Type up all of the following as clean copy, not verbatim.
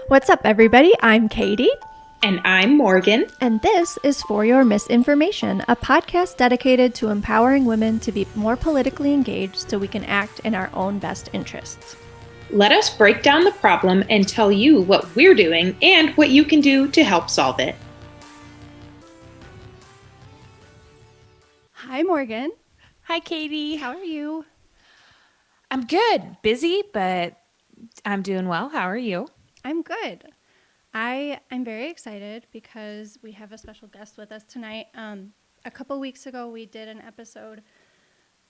What's up, everybody? I'm Katie. And I'm Morgan. And this is For Your Misinformation, a podcast dedicated to empowering women to be more politically engaged so we can act in our own best interests. Let us break down the problem and tell you what we're doing and what you can do to help solve it. Hi, Morgan. Hi, Katie. How are you? I'm good. Busy, but I'm doing well. How are you? I'm good. I'm very excited because we have a special guest with us tonight. A couple weeks ago, we did an episode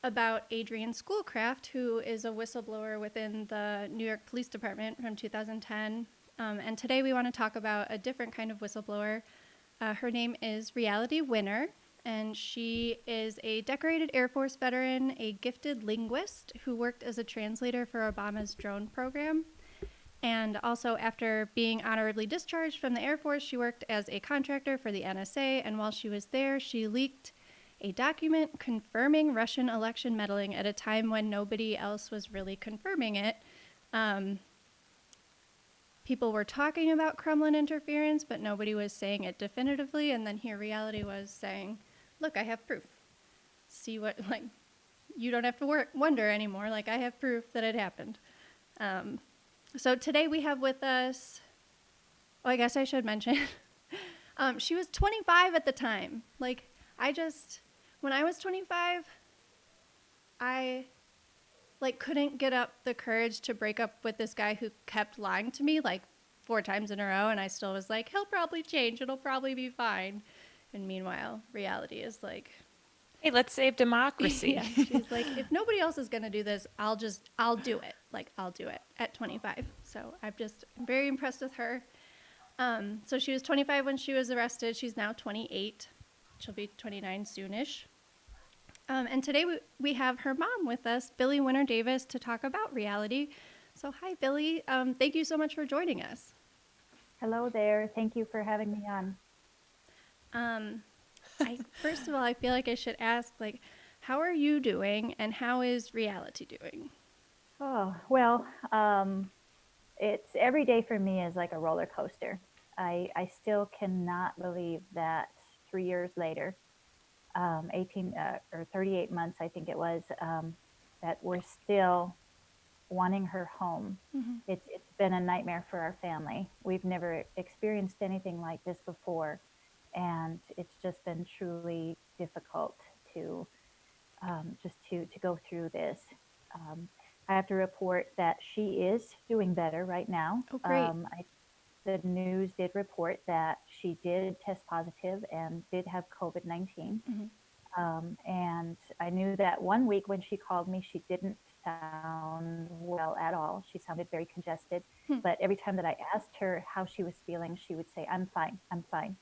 about Adrienne Schoolcraft, who is a whistleblower within the New York Police Department from 2010. And today we want to talk about a different kind of whistleblower. Her name is Reality Winner, and she is a decorated Air Force veteran, a gifted linguist who worked as a translator for Obama's drone program. And also, after being honorably discharged from the Air Force, she worked as a contractor for the NSA. And while she was there, she leaked a document confirming Russian election meddling at a time when nobody else was really confirming it. People were talking about Kremlin interference, but nobody was saying it definitively. And then here Reality was saying, look, I have proof. See what, like, you don't have to wonder anymore. Like, I have proof that it happened. So today we have with us, I guess I should mention, she was 25 at the time. Like, when I was 25, I, couldn't get up the courage to break up with this guy who kept lying to me, 4 times in a row, and I still was like, he'll probably change, it'll probably be fine. And meanwhile, Reality is like, hey, let's save democracy. yeah, she's like, if nobody else is going to do this, I'll do it. I'll do it at 25. So I'm very impressed with her. So she was 25 when she was arrested. She's now 28. She'll be 29 soonish. And today we have her mom with us, Billie Winner-Davis, to talk about Reality. So hi, Billie. Thank you so much for joining us. Hello there. Thank you for having me on. First of all, I feel like I should ask, how are you doing and how is Reality doing? Oh, well, it's every day for me is like a roller coaster. I still cannot believe that 3 years later, 18 or 38 months, I think it was, that we're still wanting her home. Mm-hmm. It's been a nightmare for our family. We've never experienced anything like this before. And it's just been truly difficult to to go through this. I have to report that she is doing better right now. Oh, great. The news did report that she did test positive and did have COVID-19. Mm-hmm. And I knew that one week when she called me, she didn't sound well at all. She sounded very congested. But every time that I asked her how she was feeling, she would say, I'm fine, I'm fine.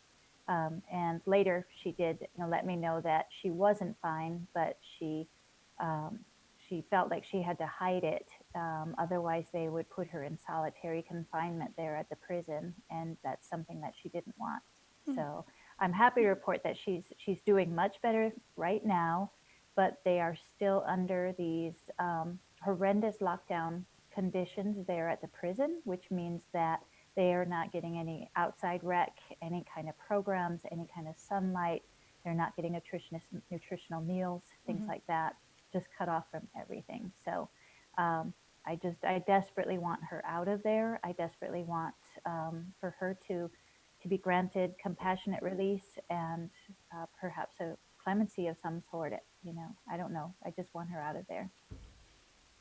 And later she did let me know that she wasn't fine, but she felt like she had to hide it. Otherwise, they would put her in solitary confinement there at the prison, and that's something that she didn't want. So I'm happy to report that she's doing much better right now, but they are still under these horrendous lockdown conditions there at the prison, which means that they are not getting any outside rec, any kind of programs, any kind of sunlight. They're not getting nutritional meals, things like that, just cut off from everything. So I desperately want her out of there. I desperately want for her to be granted compassionate release and perhaps a clemency of some sort. I don't know. I just want her out of there.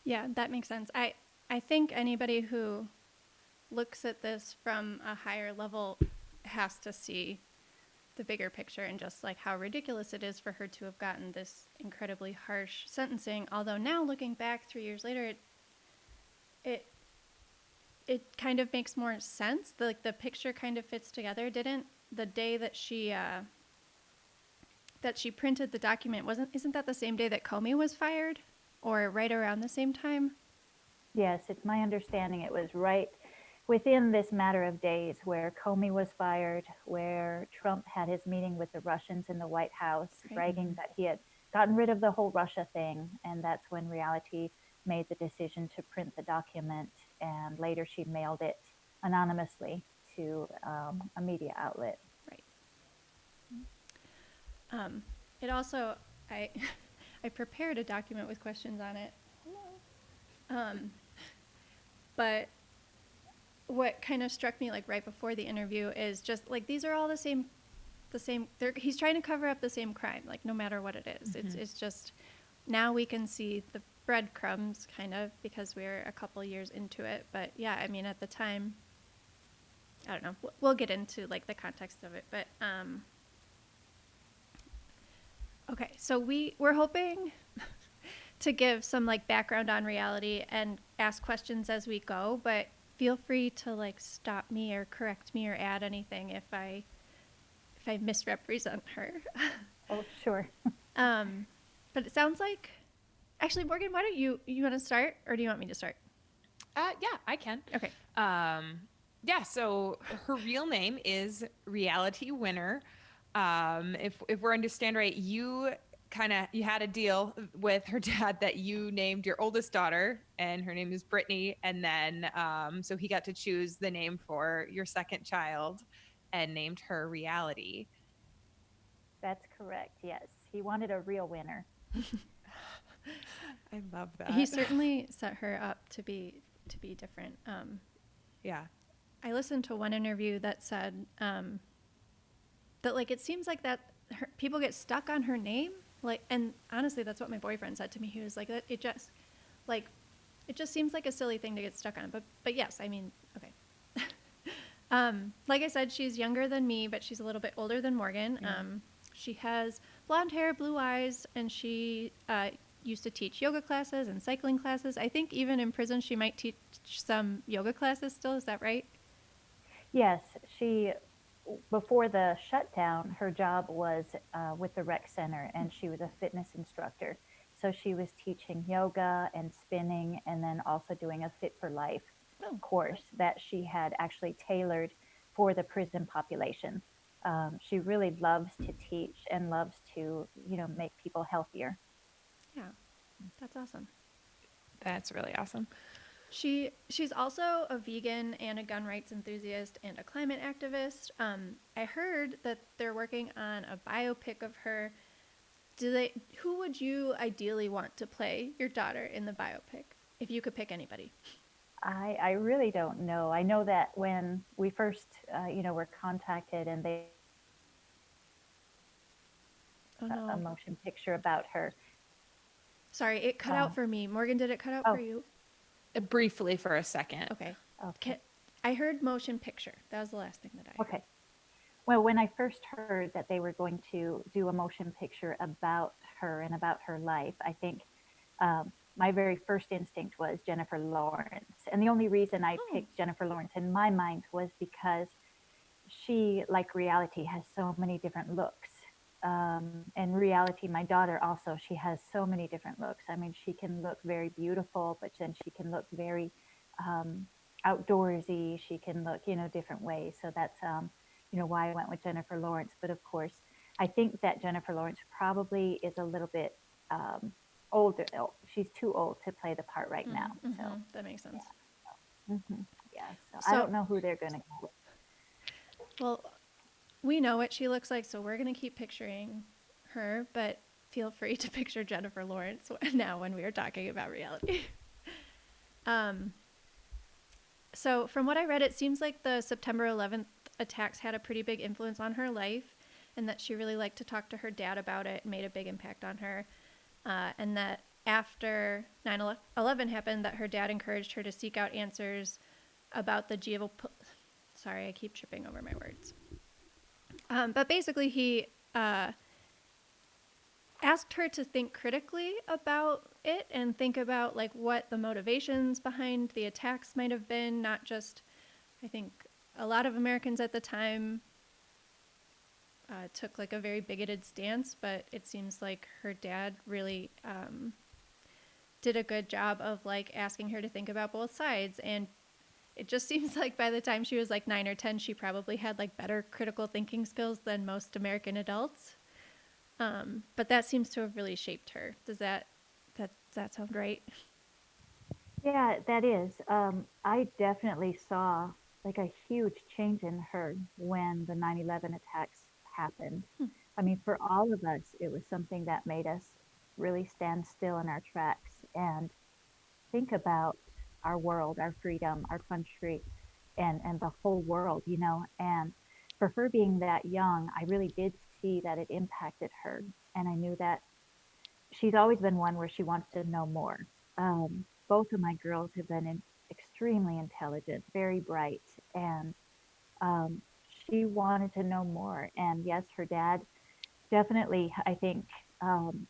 Yeah, that makes sense. I think anybody who looks at this from a higher level has to see the bigger picture and just how ridiculous it is for her to have gotten this incredibly harsh sentencing. Although now looking back 3 years later, it kind of makes more sense. The picture kind of fits together. Didn't the day that she printed the document isn't that the same day that Comey was fired, or right around the same time? Yes, it's my understanding it was right within this matter of days where Comey was fired, where Trump had his meeting with the Russians in the White House, bragging that he had gotten rid of the whole Russia thing. And that's when Reality made the decision to print the document. And later she mailed it anonymously to a media outlet. Right. It also, I, I prepared a document with questions on it. Hello. But what kind of struck me like right before the interview is just like these are all the same. He's trying to cover up the same crime, like no matter what it is. It's just now we can see the breadcrumbs kind of because we're a couple years into it. But yeah, I mean at the time, I don't know. We'll get into like the context of it, but okay. So we're hoping to give some like background on reality and ask questions as we go, but feel free to like stop me or correct me or add anything if I misrepresent her. Oh, sure. But it sounds like, actually, Morgan, why don't you want to start or do you want me to start? Yeah, I can. Okay. Yeah, so her real name is Reality Winner. If we understand right, you had a deal with her dad that you named your oldest daughter, and her name is Brittany, and then so he got to choose the name for your second child, and named her Reality. That's correct. Yes. He wanted a real winner. I love He that. certainly set her up to be different. Yeah. I listened to one interview that said that like it seems like that people get stuck on her name, like, and honestly, that's what my boyfriend said to me. He was like, it just like it just seems like a silly thing to get stuck on. But yes, I mean, okay. Like I said, she's younger than me, but she's a little bit older than Morgan. Yeah. She has blonde hair, blue eyes, and she used to teach yoga classes and cycling classes. I think even in prison, she might teach some yoga classes still. Is that right? Yes, she, before the shutdown, her job was with the rec center and she was a fitness instructor. So she was teaching yoga and spinning and then also doing a Fit for Life Oh. course that she had actually tailored for the prison population. She really loves to teach and loves to, make people healthier. Yeah, that's awesome. That's really awesome. She's also a vegan and a gun rights enthusiast and a climate activist. I heard that they're working on a biopic of her. Who would you ideally want to play your daughter in the biopic if you could pick anybody? I really don't know. I know that when we first, were contacted and they Oh a no. motion picture about her. Sorry, it cut out for me. Morgan, did it cut out Oh. for you? Briefly for a second. Okay. Okay. I heard motion picture. That was the last thing that I heard. Okay. Well, when I first heard that they were going to do a motion picture about her and about her life, I think my very first instinct was Jennifer Lawrence. And the only reason I picked Jennifer Lawrence in my mind was because she, like Reality, has so many different looks. And Reality, my daughter, also, she has so many different looks. I mean, she can look very beautiful, but then she can look very outdoorsy. She can look, different ways. So that's, why I went with Jennifer Lawrence. But of course, I think that Jennifer Lawrence probably is a little bit older. She's too old to play the part right now. Mm-hmm. So that makes sense. yeah. So I don't know who they're going to go with. Well, we know what she looks like, so we're going to keep picturing her, but feel free to picture Jennifer Lawrence now when we are talking about Reality. So from what I read, it seems like the September 11th attacks had a pretty big influence on her life and that she really liked to talk to her dad about it and made a big impact on her. And that after 9/11 happened, that her dad encouraged her to seek out answers about the sorry, I keep tripping over my words. But basically, he asked her to think critically about it and think about like what the motivations behind the attacks might have been. Not just, I think a lot of Americans at the time took like a very bigoted stance, but it seems like her dad really did a good job of like asking her to think about both sides. And it just seems like by the time she was like 9 or 10, she probably had like better critical thinking skills than most American adults. But that seems to have really shaped her. Does that sound right? Yeah, that is. I definitely saw like a huge change in her when the 9/11 attacks happened. I mean, for all of us, it was something that made us really stand still in our tracks and think about our world, our freedom, our country, and the whole world, you know. And for her being that young, I really did see that it impacted her. And I knew that she's always been one where she wants to know more. Both of my girls have been extremely intelligent, very bright, and um, she wanted to know more. And yes, her dad definitely, I think,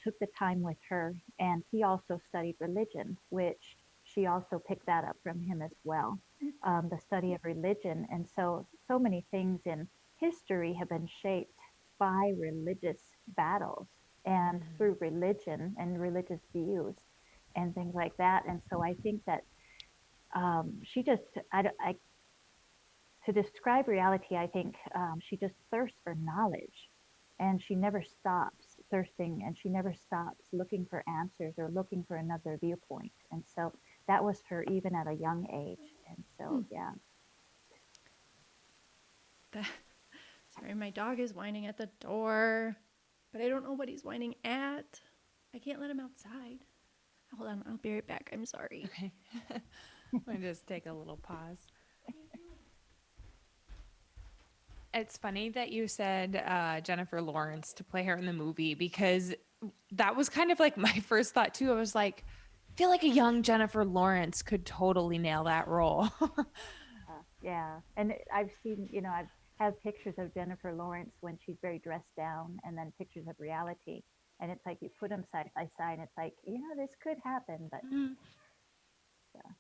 took the time with her. And he also studied religion, which she also picked that up from him as well. The study of religion. And so, so many things in history have been shaped by religious battles and through religion and religious views and things like that. And so I think that she just, to describe reality, I think she just thirsts for knowledge and she never stops thirsting and she never stops looking for answers or looking for another viewpoint. And so that was her even at a young age. And so, yeah. Sorry, my dog is whining at the door, but I don't know what he's whining at. I can't let him outside. Hold on, I'll be right back. I'm sorry. Okay. I'm going to just take a little pause. It's funny that you said Jennifer Lawrence to play her in the movie because that was kind of like my first thought too. I was like, I feel like a young Jennifer Lawrence could totally nail that role. Yeah. And I've seen, you know, I've have pictures of Jennifer Lawrence when she's very dressed down and then pictures of reality. And it's like you put them side by side and it's like, you know, this could happen, but yeah.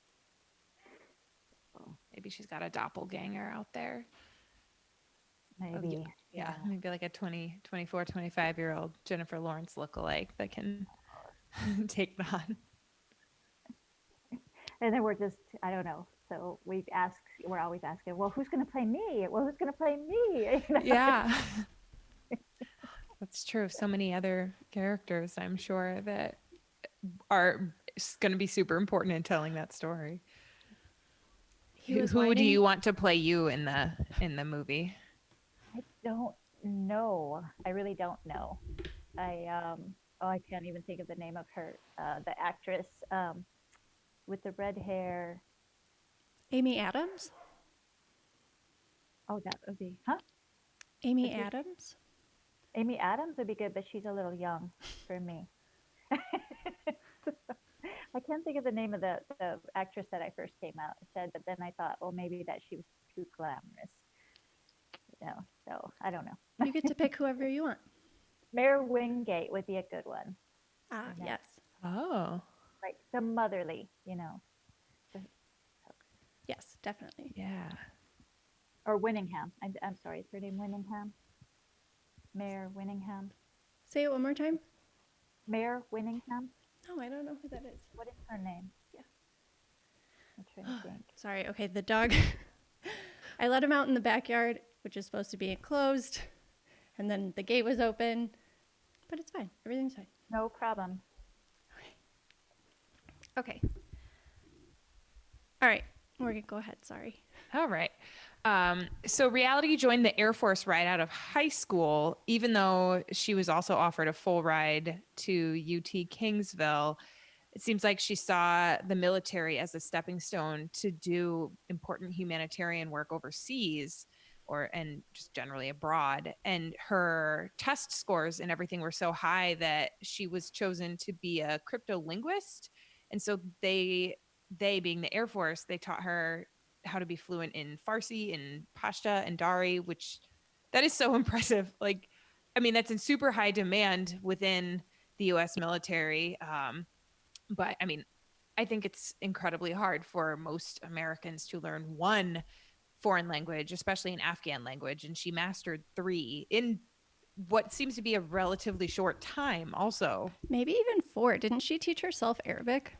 So Maybe she's got a doppelganger out there. maybe, Yeah, yeah. maybe like a 20, 24, 25-year-old Jennifer Lawrence lookalike that can take that on. And then we're just, I don't know. So we're always asking, well, who's going to play me? Well, who's going to play me? You know? Yeah. That's true. So many other characters, I'm sure, that are going to be super important in telling that story. He was Who do whining. you want to play you in the movie? I don't know. I really don't know. I can't even think of the name of her, the actress with the red hair. Amy Adams? Oh, that would be, huh? Amy Patricia? Adams? Amy Adams would be good, but she's a little young for me. I can't think of the name of the actress that I first came out said, but then I thought, well, maybe that she was too glamorous. You know, so I don't know. You get to pick whoever you want. Mayor Wingate would be a good one. Ah, You know, yes. Oh, like the motherly, you know, Yes, definitely. yeah. or Winningham. I'm sorry, is her name Winningham? Mayor Winningham. Say it one more time. Mayor Winningham. No, I don't know who that is. What is her name? Yeah. I'm trying to think. Sorry. Okay, the dog. I let him out in the backyard, which is supposed to be enclosed, and then the gate was open, but it's fine. Everything's fine. No problem. Okay. All right. Morgan, go ahead. Sorry. All right. So Reality joined the Air Force right out of high school, even though she was also offered a full ride to UT Kingsville. It seems like she saw the military as a stepping stone to do important humanitarian work overseas and just generally abroad. And her test scores and everything were so high that she was chosen to be a cryptolinguist. And so they being the Air Force, they taught her how to be fluent in Farsi and Pashto and Dari, which that is so impressive. Like, I mean, that's in super high demand within the US military. But I mean, I think it's incredibly hard for most Americans to learn one foreign language, especially an Afghan language. And she mastered three in what seems to be a relatively short time, also. Maybe even 4. Didn't she teach herself Arabic?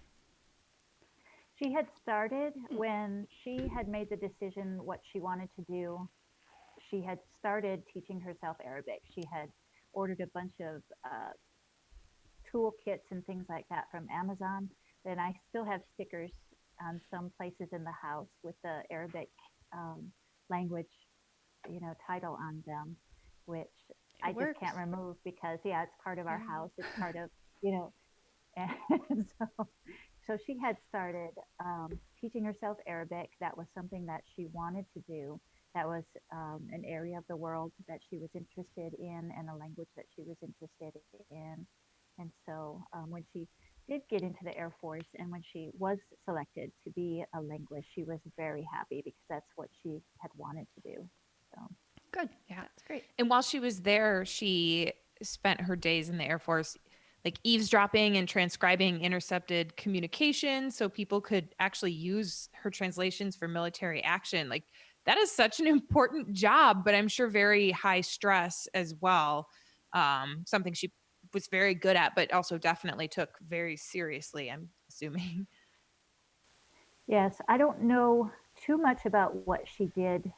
She had started when she had made the decision what she wanted to do. She had started teaching herself Arabic. She had ordered a bunch of toolkits and things like that from Amazon. Then I still have stickers on some places in the house with the Arabic language, title on them, which It I just works. can't remove because, yeah, it's part of our Yeah. house. It's part of, you know, and so she had started teaching herself Arabic. That was something that she wanted to do. That was an area of the world that she was interested in and a language that she was interested in. And so when she did get into the Air Force and when she was selected to be a linguist, she was very happy because that's what she had wanted to do. So, Good. Yeah. That's great. And while she was there, she spent her days in the Air Force like eavesdropping and transcribing intercepted communication so people could actually use her translations for military action. Like that is such an important job, but I'm sure very high stress as well. Something she was very good at, but also definitely took very seriously, I'm assuming. yes, I don't know too much about what she did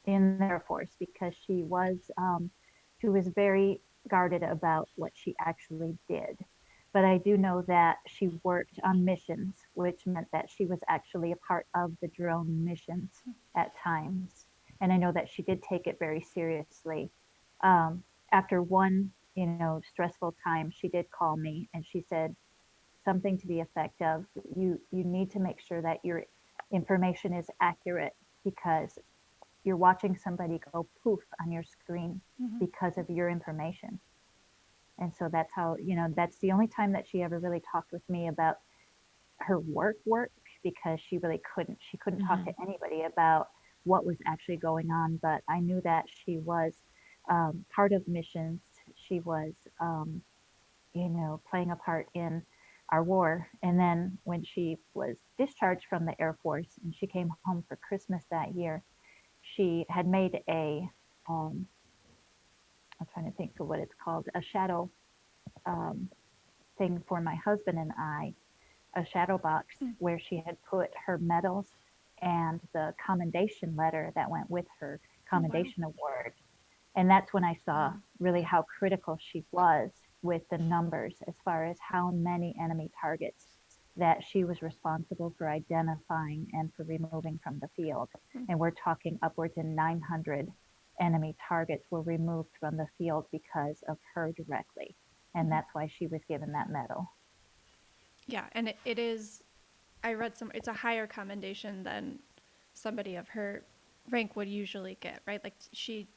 in the Air Force because she was very guarded about what she actually did. But I do know that she worked on missions, which meant that she was actually a part of the drone missions at times. And I know that she did take it very seriously. After one, stressful time, she did call me and she said, something to the effect of you need to make sure that your information is accurate because you're watching somebody go poof on your screen Mm-hmm. because of your information. And so that's how, that's the only time that she ever really talked with me about her work because she couldn't talk to Mhm. anybody about what was actually going on. But I knew that she was part of missions. She was playing a part in our war. And then when she was discharged from the Air Force and she came home for Christmas that year, she had made um, I'm trying to think of what it's called, a shadow um, thing for my husband and I, a shadow box Mm. where she had put her medals and the commendation letter that went with her Oh, wow. commendation award. And that's when I saw Mm. really how critical she was with the numbers as far as how many enemy targets that she was responsible for identifying and for removing from the field. Mm. And we're talking upwards of 900 enemy targets were removed from the field because of her directly. And Mm-hmm. that's why she was given that medal. Yeah, and it is. I read some. It's a higher commendation than somebody of her rank would usually get. Right, like she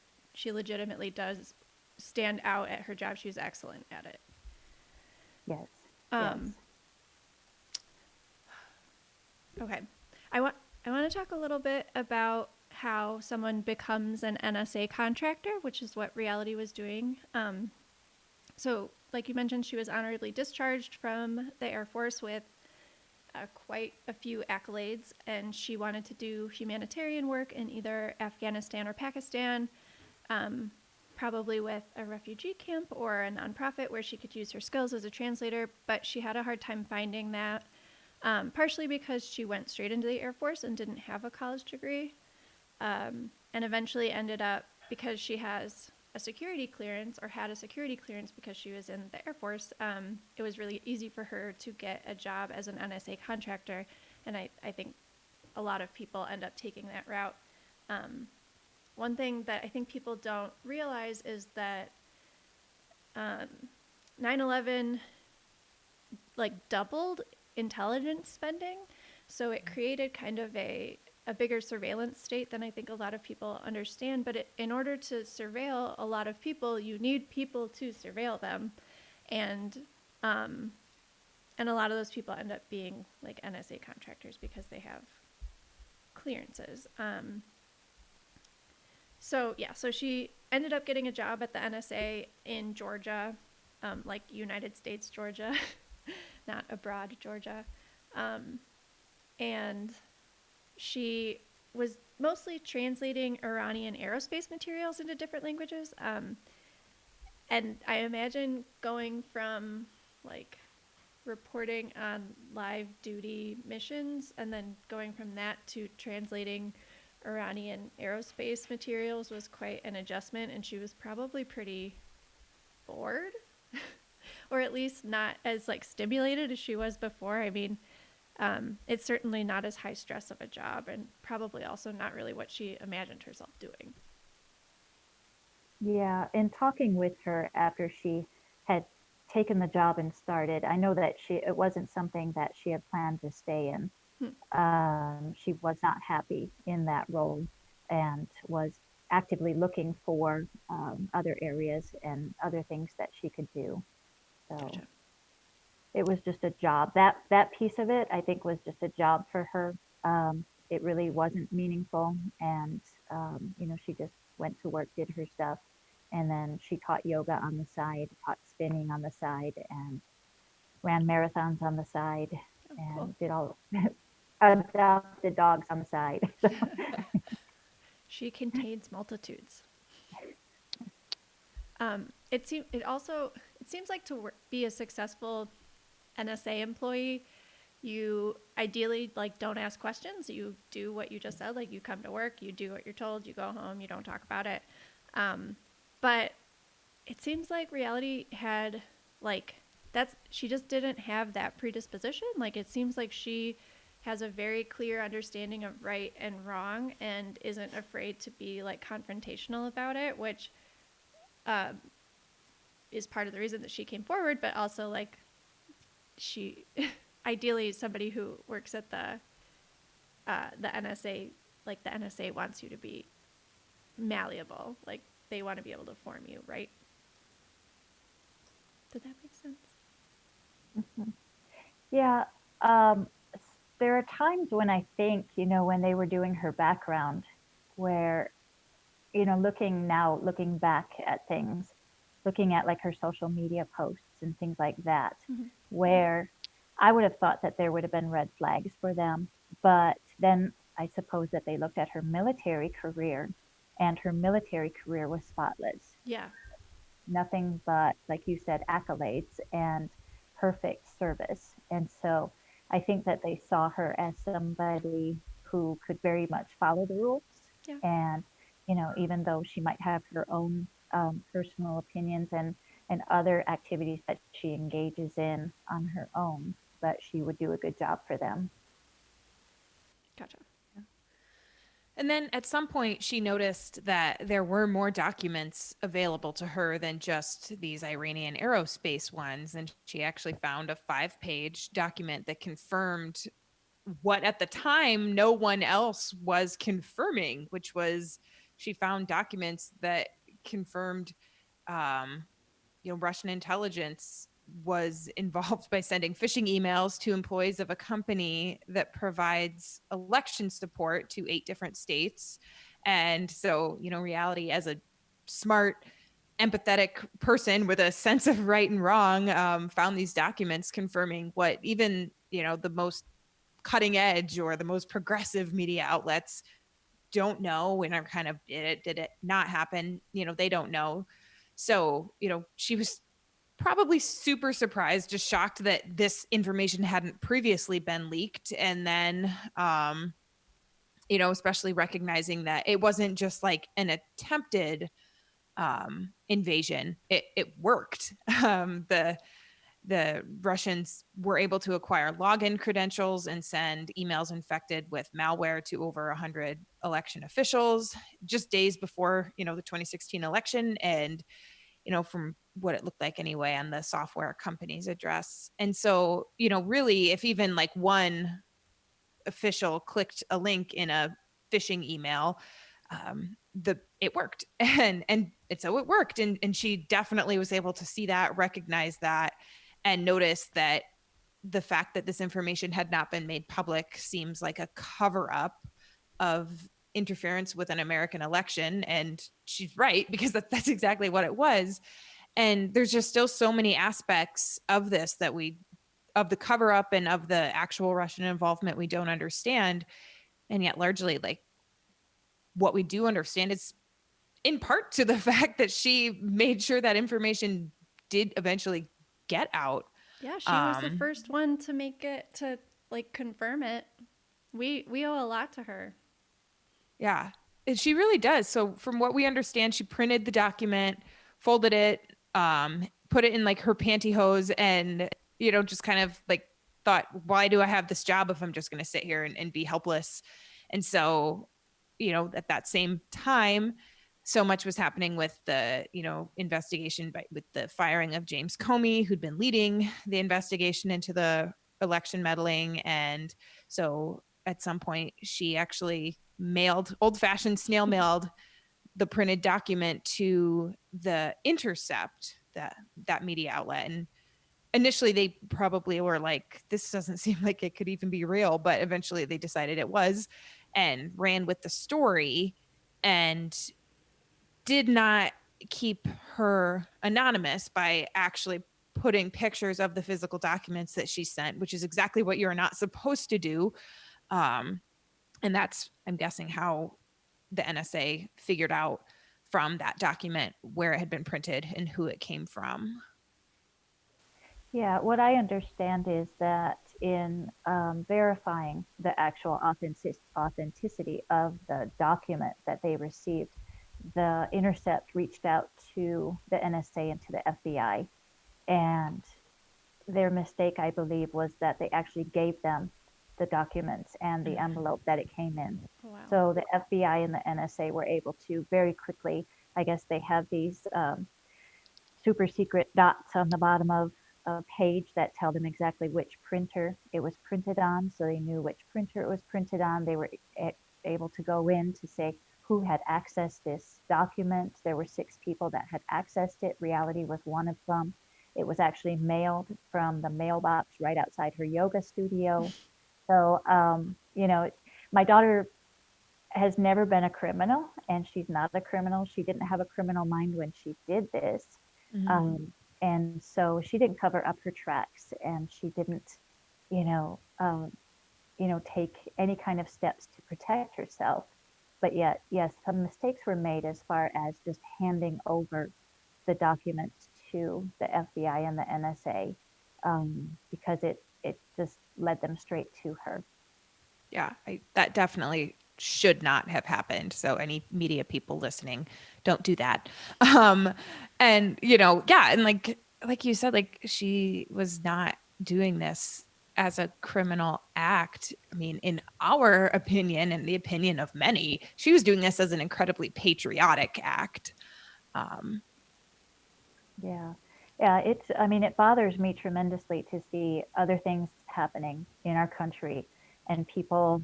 legitimately does stand out at her job. She was excellent at it. Yes, yes. Um, okay, I want I want to talk a little bit about how someone becomes an NSA contractor, which is what Reality was doing. So, like you mentioned, she was honorably discharged from the Air Force with quite a few accolades, and she wanted to do humanitarian work in either Afghanistan or Pakistan, um, probably with a refugee camp or a nonprofit where she could use her skills as a translator, but she had a hard time finding that, partially because she went straight into the Air Force and didn't have a college degree, and eventually ended up, because she has a security clearance or had a security clearance because she was in the Air Force, it was really easy for her to get a job as an NSA contractor. And I think a lot of people end up taking that route. One thing that I think people don't realize is that um, 9/11 like doubled intelligence spending, so it created kind of a bigger surveillance state than I think a lot of people understand. But in order to surveil a lot of people, you need people to surveil them, and um, and a lot of those people end up being like NSA contractors because they have clearances. So yeah, so she ended up getting a job at the NSA in Georgia, like United States Georgia, not abroad Georgia, um, and she was mostly translating Iranian aerospace materials into different languages. And I imagine going from like reporting on live duty missions and then going from that to translating Iranian aerospace materials was quite an adjustment. And she was probably pretty bored, or at least not as like stimulated as she was before. I mean, It's certainly not as high stress of a job, and probably also not really what she imagined herself doing. Yeah, in talking with her after she had taken the job and started, I know that it wasn't something that she had planned to stay in. Hmm. She was not happy in that role and was actively looking for other areas and other things that she could do. So Gotcha. it was just a job. That piece of it, I think, was just a job for her. It really wasn't meaningful, and she just went to work, did her stuff, and then she taught yoga on the side, taught spinning on the side, and ran marathons on the side, Oh, cool. and did all adopted dogs on the side. So, She contains multitudes. It seems like be a successful NSA employee, you ideally like don't ask questions. You do what you just said. Like you come to work, you do what you're told, you go home, you don't talk about it. But it seems like reality had like she just didn't have that predisposition. Like it seems like she has a very clear understanding of right and wrong and isn't afraid to be like confrontational about it, which um, is part of the reason that she came forward, but also like she ideally somebody who works at the NSA, like the NSA wants you to be malleable, like they want to be able to form you, right? Did that make sense? mhm. Yeah, um, there are times when I think, when they were doing her background, where looking back at things, looking at like her social media posts and things like that, Mm-hmm. where I would have thought that there would have been red flags for them. But then I suppose that they looked at her military career, and her military career was spotless. Yeah. Nothing but, like you said, accolades and perfect service. And so I think that they saw her as somebody who could very much follow the rules. Yeah. And, even though she might have her own personal opinions and other activities that she engages in on her own, but she would do a good job for them. Gotcha. And then at some point, she noticed that there were more documents available to her than just these Iranian aerospace ones. And she actually found a 5-page document that confirmed what at the time no one else was confirming, which was she found documents that confirmed um, Russian intelligence was involved by sending phishing emails to employees of a company that provides election support to 8 different states. And so, reality as a smart, empathetic person with a sense of right and wrong found these documents confirming what even, the most cutting edge or the most progressive media outlets don't know and are kind of did it not happen, they don't know. So she was probably super surprised, just shocked that this information hadn't previously been leaked. And then especially recognizing that it wasn't just like an attempted invasion, it worked. The Russians were able to acquire login credentials and send emails infected with malware to over 100 election officials just days before, the 2016 election. And, from what it looked like anyway on the software company's address. And so, really, if even like one official clicked a link in a phishing email, it worked. And so it worked. And she definitely was able to see that, recognize that, and notice that the fact that this information had not been made public seems like a cover up of interference with an American election. And she's right, because that's exactly what it was. And there's just still so many aspects of this of the cover up and of the actual Russian involvement we don't understand. And yet largely like what we do understand is in part to the fact that she made sure that information did eventually get out. Yeah, she was the Um, first one to make it to like confirm it. We owe a lot to her. yeah, and she really does. So from what we understand, she printed the document, folded it, put it in like her pantyhose, and just kind of like thought, why do I have this job if I'm just going to sit here and be helpless? And so, at that same time, so much was happening with the, investigation with the firing of James Comey, who'd been leading the investigation into the election meddling. And so at some point she actually old-fashioned snail mailed the printed document to the Intercept, that media outlet. And initially they probably were like, this doesn't seem like it could even be real, but eventually they decided it was and ran with the story and did not keep her anonymous by actually putting pictures of the physical documents that she sent, which is exactly what you're not supposed to do. And that's, I'm guessing, how the NSA figured out from that document where it had been printed and who it came from. Yeah, what I understand is that in verifying the actual authenticity of the document that they received, the Intercept reached out to the NSA and to the FBI, and their mistake, I believe, was that they actually gave them the documents and the envelope that it came in. Wow. So the FBI and the NSA were able to very quickly, I guess they have these super secret dots on the bottom of a page that tell them exactly which printer it was printed on. So they knew which printer it was printed on. They were able to go in to say who had accessed this document. There were 6 people that had accessed it. Reality was one of them. It was actually mailed from the mailbox right outside her yoga studio. So, my daughter has never been a criminal, and she's not a criminal. She didn't have a criminal mind when she did this. Mm-hmm. And so she didn't cover up her tracks, and she didn't, take any kind of steps to protect herself. But yet, yes, some mistakes were made as far as just handing over the documents to the FBI and the NSA, because it just led them straight to her. Yeah, that definitely should not have happened. So any media people listening, don't do that. And yeah, and like you said, like she was not doing this as a criminal act. I mean, in our opinion and the opinion of many, she was doing this as an incredibly patriotic act. Yeah. Yeah, it bothers me tremendously to see other things happening in our country and people,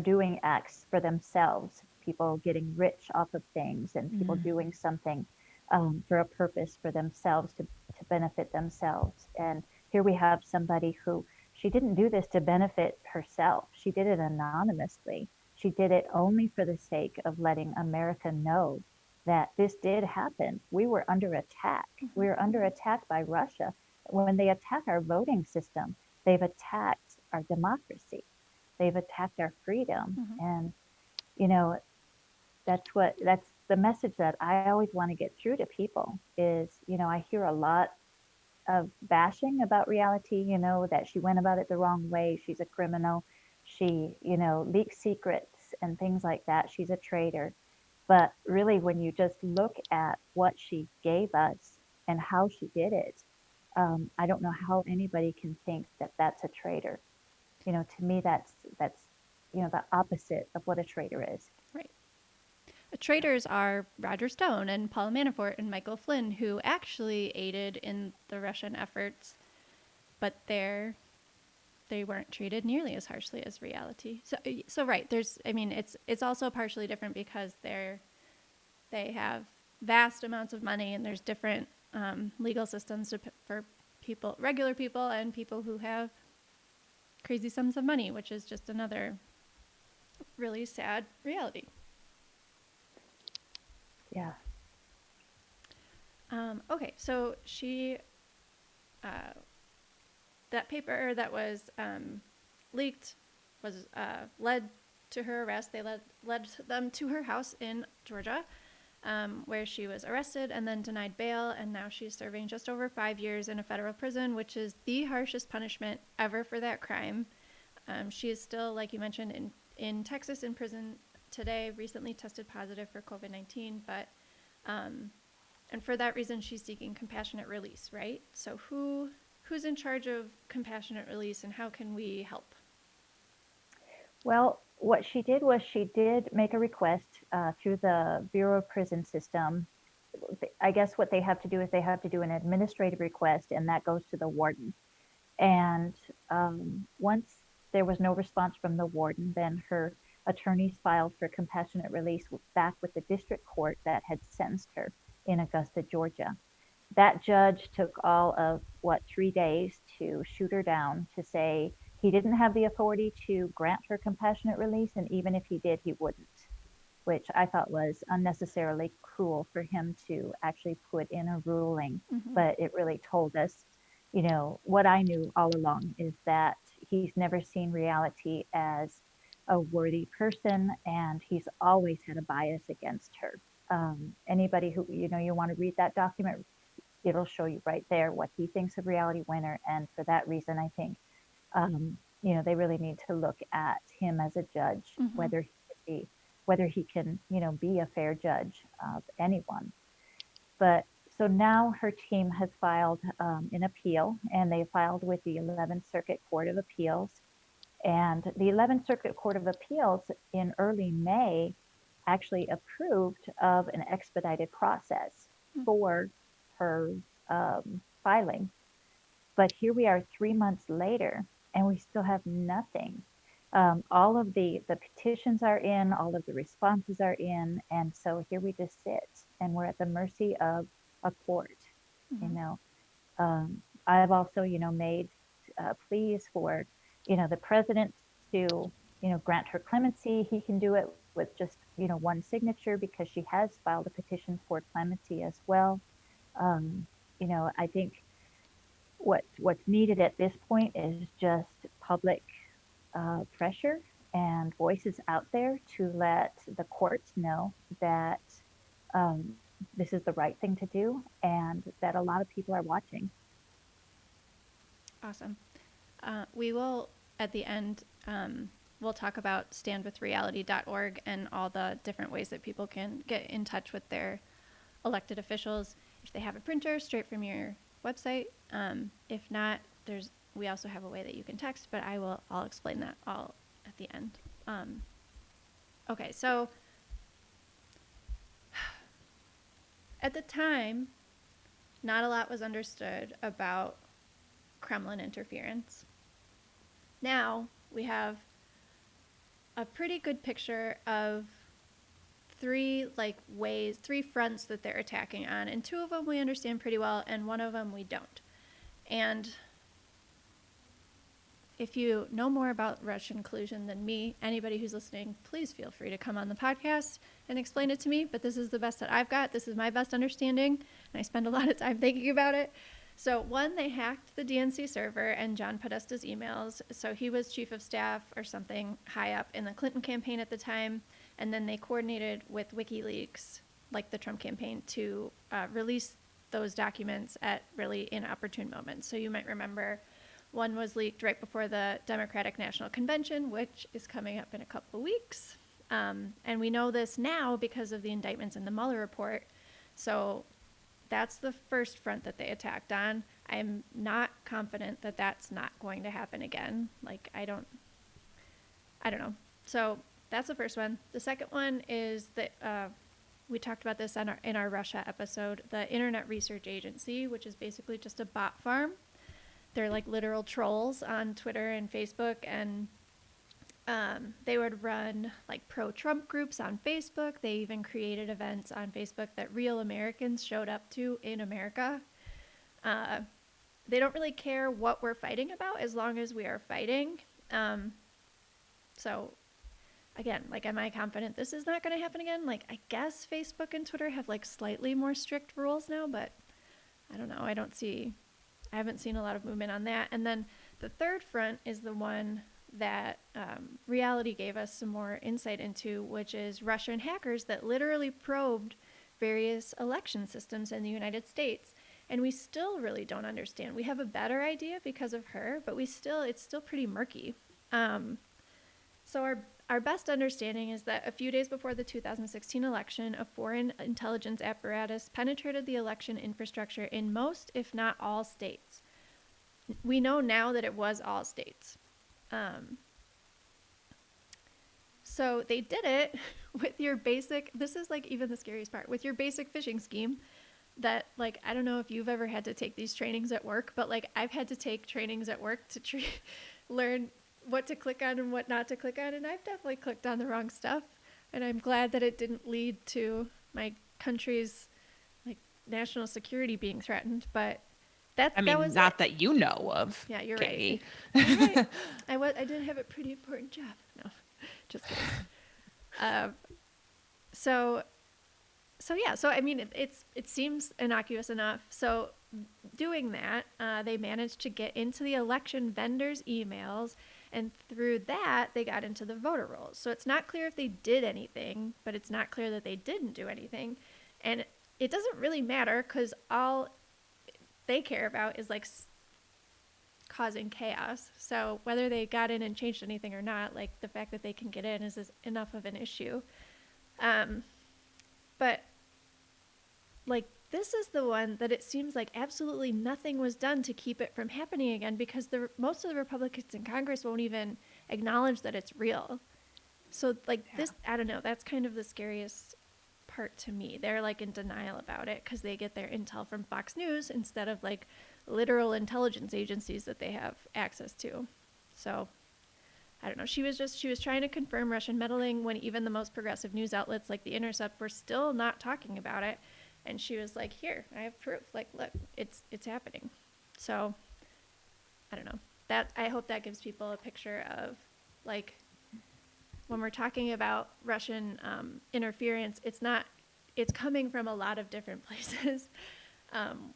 doing acts for themselves, people getting rich off of things and people doing something for a purpose for themselves to benefit themselves. And here we have somebody who, she didn't do this to benefit herself. She did it anonymously. She did it only for the sake of letting America know that this did happen. We were under attack. We were under attack by Russia. When they attack our voting system, they've attacked our democracy. They've attacked our freedom. And, that's the message that I always want to get through to people is, I hear a lot of bashing about reality, that she went about it the wrong way. She's a criminal. She, leaks secrets and things like that. She's a traitor. But really, when you just look at what she gave us and how she did it, I don't know how anybody can think that that's a traitor. To me, that's the opposite of what a traitor is. Right. Traitors are Roger Stone and Paul Manafort and Michael Flynn, who actually aided in the Russian efforts, but they weren't treated nearly as harshly as reality. So right, it's also partially different because they have vast amounts of money, and there's different legal systems for people, regular people, and people who have crazy sums of money, which is just another really sad reality. Yeah. Okay, so that paper that was leaked was led to her arrest. They led them to her house in Georgia, where she was arrested and then denied bail, and now she's serving just over 5 years in a federal prison, which is the harshest punishment ever for that crime. She is still, like you mentioned, in Texas in prison today, recently tested positive for COVID-19, but and for that reason she's seeking compassionate release, right? So who who's in charge of compassionate release and how can we help? Well, what she did was she did make a request through the Bureau of Prison System. I guess what they have to do is they have to do an administrative request, and that goes to the warden. And once there was no response from the warden, then her attorneys filed for compassionate release back with the district court that had sentenced her in Augusta, Georgia. That judge took all of 3 days to shoot her down, to say he didn't have the authority to grant her compassionate release, and even if he did, he wouldn't, which I thought was unnecessarily cruel for him to actually put in a ruling. Mm-hmm. But it really told us, what I knew all along is that he's never seen reality as a worthy person, and he's always had a bias against her. Anybody who, you want to read that document, it'll show you right there what he thinks of Reality Winner. And for that reason, I think, they really need to look at him as a judge, Mm-hmm. whether he can, be a fair judge of anyone. But so now her team has filed an appeal, and they filed with the 11th Circuit Court of Appeals. And the 11th Circuit Court of Appeals in early May actually approved of an expedited process for her filing. But here we are 3 months later, and we still have nothing. All of the petitions are in, all of the responses are in, and so here we just sit, and we're at the mercy of a court. I've also, made pleas for, the president to, grant her clemency. He can do it with just, one signature, because she has filed a petition for clemency as well. I think what's needed at this point is just public pressure and voices out there to let the courts know that this is the right thing to do, and that a lot of people are watching. Awesome. We will, at the end, we'll talk about standwithreality.org and all the different ways that people can get in touch with their elected officials. If they have a printer, straight from your website. If not, we also have a way that you can text, but I'll explain that all at the end. Okay, so at the time, not a lot was understood about Kremlin interference. Now we have a pretty good picture of three fronts that they're attacking on, and two of them we understand pretty well, and one of them we don't. And if you know more about Russian collusion than me, anybody who's listening, please feel free to come on the podcast and explain it to me, but this is the best that I've got. This is my best understanding, and I spend a lot of time thinking about it. So one, they hacked the DNC server and John Podesta's emails. So he was chief of staff or something high up in the Clinton campaign at the time. And then they coordinated with WikiLeaks, like the Trump campaign, to release those documents at really inopportune moments. So you might remember one was leaked right before the Democratic National Convention, which is coming up in a couple of weeks. And we know this now because of the indictments in the Mueller report. So that's the first front that they attacked on. I'm not confident that that's not going to happen again. I don't know. So that's the first one. The second one is that we talked about this in our Russia episode, the Internet Research Agency, which is basically just a bot farm. They're like literal trolls on Twitter and Facebook, and they would run like pro-Trump groups on Facebook. They even created events on Facebook that real Americans showed up to in America. They don't really care what we're fighting about as long as we are fighting. So again, am I confident this is not going to happen again? I guess Facebook and Twitter have slightly more strict rules now, but I don't know. I haven't seen a lot of movement on that. And then the third front is the one that Reality gave us some more insight into, which is Russian hackers that literally probed various election systems in the United States. And we still really don't understand. We have a better idea because of her, but it's still pretty murky. So our best understanding is that a few days before the 2016 election, a foreign intelligence apparatus penetrated the election infrastructure in most, if not all, states. we know now that it was all states. Um, so they did it with your basic, this is like even the scariest part, with your basic phishing scheme that, like, I don't know if you've ever had to take these trainings at work, but like I've had to take trainings at work to learn what to click on and what not to click on. And I've definitely clicked on the wrong stuff. And I'm glad that it didn't lead to my country's like national security being threatened. But I that mean, was not it. that you know of. Yeah, you're Katie. right. You're right. I did have a pretty important job. No, just kidding. Um, so yeah, so I mean, it seems innocuous enough. So doing that, they managed to get into the election vendors' emails, and through that, they got into the voter rolls. So it's not clear if they did anything, but it's not clear that they didn't do anything, and it doesn't really matter because all they care about is like causing chaos. So whether they got in and changed anything or not, like the fact that they can get in is enough of an issue. But like this is the one that it seems like absolutely nothing was done to keep it from happening again because most of the Republicans in Congress won't even acknowledge that it's real. So like this, I don't know, that's kind of the scariest part to me. They're like in denial about it because they get their intel from Fox News instead of like literal intelligence agencies that they have access to. So I don't know. She was trying to confirm Russian meddling when even the most progressive news outlets like The Intercept were still not talking about it. And she was like, "Here, I have proof. Like, look, it's happening." So I don't know. That I hope that gives people a picture of like when we're talking about Russian interference, it's coming from a lot of different places,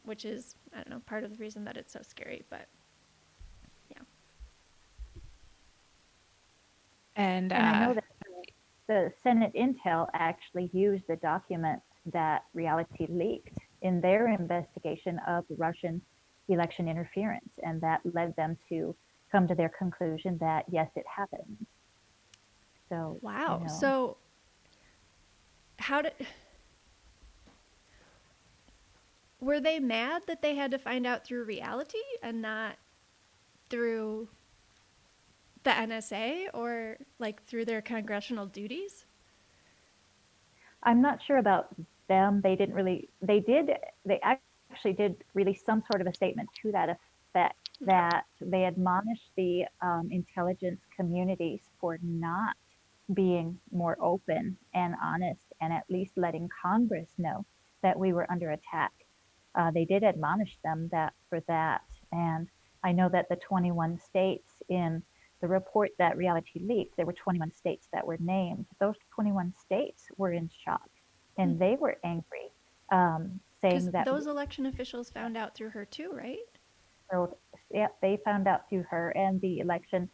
which is, I don't know, part of the reason that it's so scary. But yeah. And I know that the Senate Intel actually used the documents that Reality leaked in their investigation of Russian election interference, and that led them to come to their conclusion that yes, it happened. So Wow. you know, So how did were they mad that they had to find out through Reality and not through the NSA or like through their congressional duties? I'm not sure about them. They didn't really. They actually did release some sort of a statement to that effect that they admonished the intelligence communities for not being more open and honest and at least letting Congress know that we were under attack. They did admonish them that for that. And I know that the 21 states in the report that Reality leaked, there were 21 states that were named. Those 21 states were in shock and they were angry, Because saying that those election officials found out through her too, right? so, yeah, they found out through her, and the election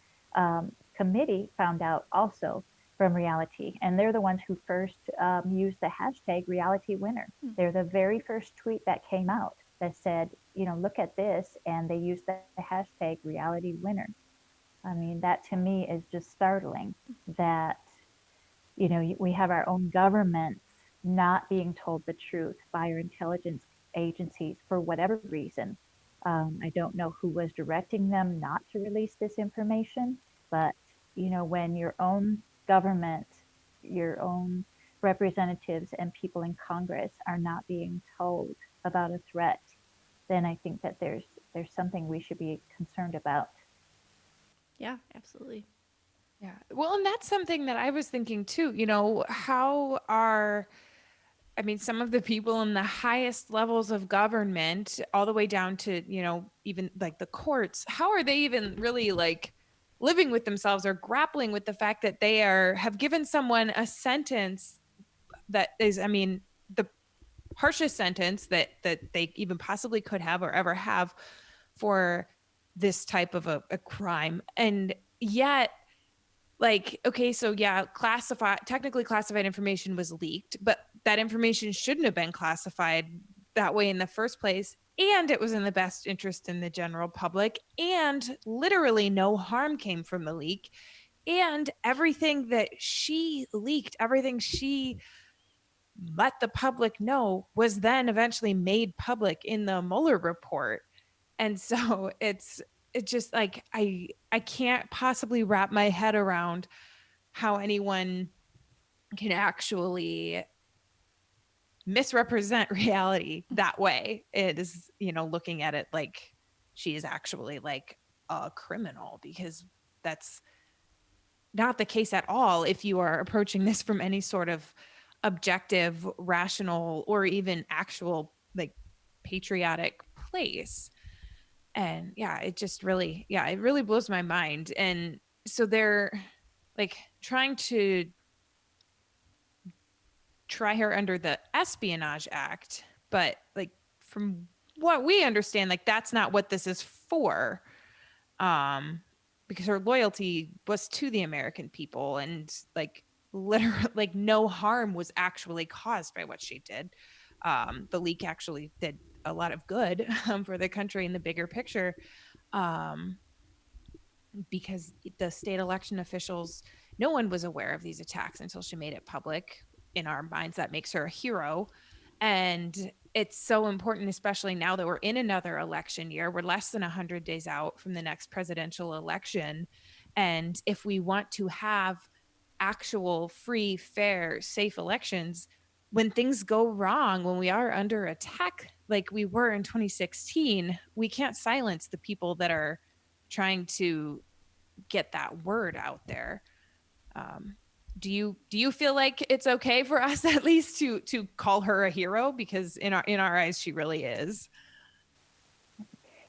committee found out also from Reality. And they're the ones who first used the hashtag Reality Winner. They're the very first tweet that came out that said, look at this, and they used the hashtag Reality Winner. I mean, that to me is just startling that, we have our own governments not being told the truth by our intelligence agencies for whatever reason. I don't know who was directing them not to release this information, but, when your own government, your own representatives and people in Congress are not being told about a threat, then I think that there's something we should be concerned about. Yeah, absolutely. yeah. Well, and that's something that I was thinking too. I mean, some of the people in the highest levels of government, all the way down to, even like the courts, how are they even really like living with themselves or grappling with the fact that have given someone a sentence that is, I mean, the harshest sentence that they even possibly could have or ever have for this type of a crime. And yet, like, okay, so yeah, technically classified information was leaked, but that information shouldn't have been classified that way in the first place. And it was in the best interest in the general public. And literally no harm came from the leak. And everything that she leaked, everything she let the public know was then eventually made public in the Mueller report. And so it's just like I can't possibly wrap my head around how anyone can actually misrepresent reality that way. It is, looking at it like she is actually like a criminal, because that's not the case at all if you are approaching this from any sort of objective, rational, or even actual like patriotic place. And yeah, it really blows my mind. And so they're like trying to try her under the Espionage Act, but like from what we understand, like that's not what this is for. Um, because her loyalty was to the American people, and like literally like no harm was actually caused by what she did. The leak actually did a lot of good for the country in the bigger picture. Um, because the state election officials, no one was aware of these attacks until she made it public. In our minds, that makes her a hero. And it's so important, especially now that we're in another election year. We're less than 100 days out from the next presidential election. And if we want to have actual free, fair, safe elections, when things go wrong, when we are under attack like we were in 2016, we can't silence the people that are trying to get that word out there. Um, do you feel like it's okay for us at least to call her a hero, because in our eyes she really is?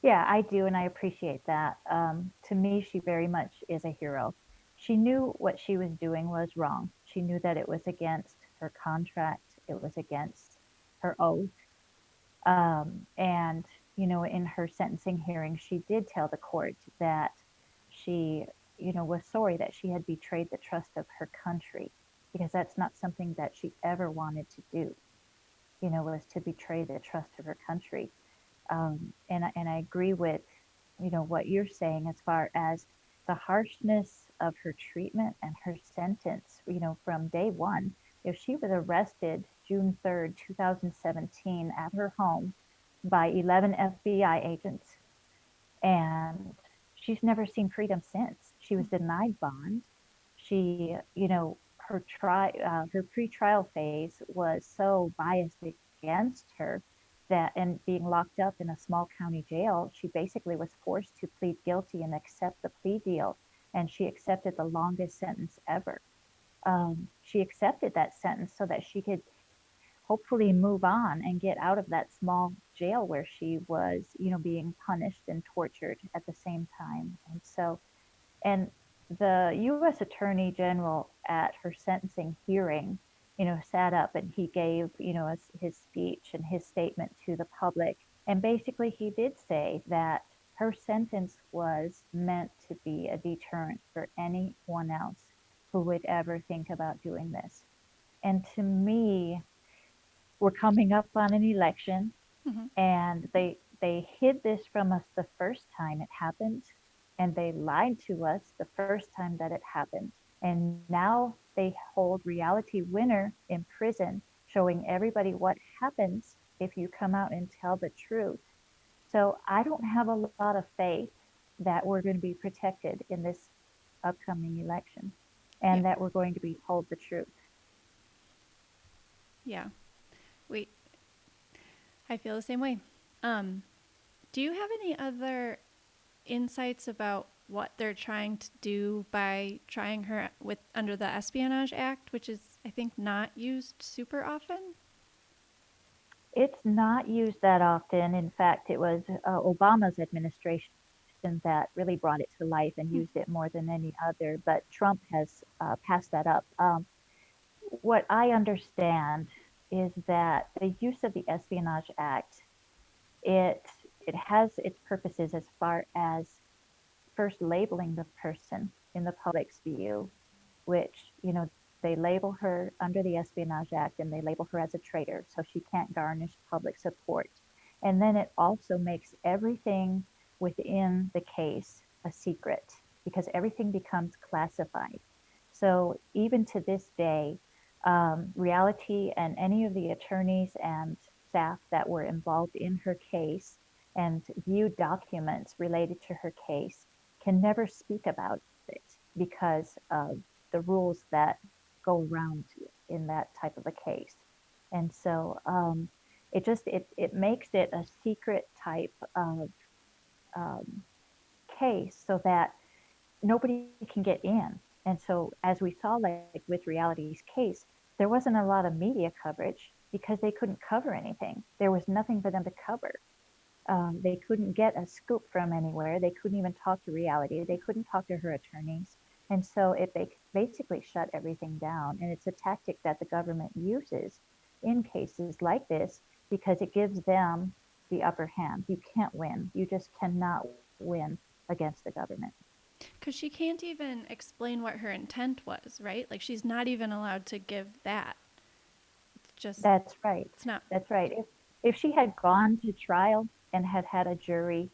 Yeah, I do, and I appreciate that. To me, she very much is a hero. She knew what she was doing was wrong. She knew that it was against her contract, it was against her oath. And, in her sentencing hearing, she did tell the court that she, was sorry that she had betrayed the trust of her country, because that's not something that she ever wanted to do, was to betray the trust of her country. And I agree with, what you're saying as far as the harshness of her treatment and her sentence, from day one. If she was arrested June 3rd, 2017 at her home by 11 FBI agents, and she's never seen freedom since. She was denied bond. She, her pretrial phase was so biased against her that, and being locked up in a small county jail, she basically was forced to plead guilty and accept the plea deal. And she accepted the longest sentence ever. She accepted that sentence so that she could hopefully move on and get out of that small jail where she was, being punished and tortured at the same time. And the U.S. Attorney General at her sentencing hearing, sat up and he gave, his speech and his statement to the public. And basically, he did say that her sentence was meant to be a deterrent for anyone else who would ever think about doing this. And to me, we're coming up on an election, Mm-hmm. and they hid this from us the first time it happened, and they lied to us the first time that it happened, and now they hold Reality Winner in prison, showing everybody what happens if you come out and tell the truth. So I don't have a lot of faith that we're going to be protected in this upcoming election, Yeah. and that we're going to be told the truth. Yeah. We I feel the same way. Um, do you have any other insights about what they're trying to do by trying her with under the Espionage Act, which is I think not used super often? It's not used that often. In fact, it was Obama's administration that really brought it to life and Hmm. used it more than any other. But Trump has passed that up. What I understand is that the use of the Espionage Act, it it has its purposes as far as first labeling the person in the public's view, which, they label her under the Espionage Act and they label her as a traitor, so she can't garnish public support. And then it also makes everything within the case a secret because everything becomes classified. So even to this day, Reality and any of the attorneys and staff that were involved in her case, and view documents related to her case can never speak about it because of the rules that go around in that type of a case. And so it makes it a secret type of um, case so that nobody can get in. And so, as we saw, like with Reality's case, there wasn't a lot of media coverage because they couldn't cover anything. There was nothing for them to cover. They couldn't get a scoop from anywhere. They couldn't even talk to Reality. They couldn't talk to her attorneys. And so it basically shut everything down. And it's a tactic that the government uses in cases like this because it gives them the upper hand. You can't win. You just cannot win against the government. Because she can't even explain what her intent was, right? Like she's not even allowed to give that. It's just, That's right. it's not. That's right. If she had gone to trial and had had a jury,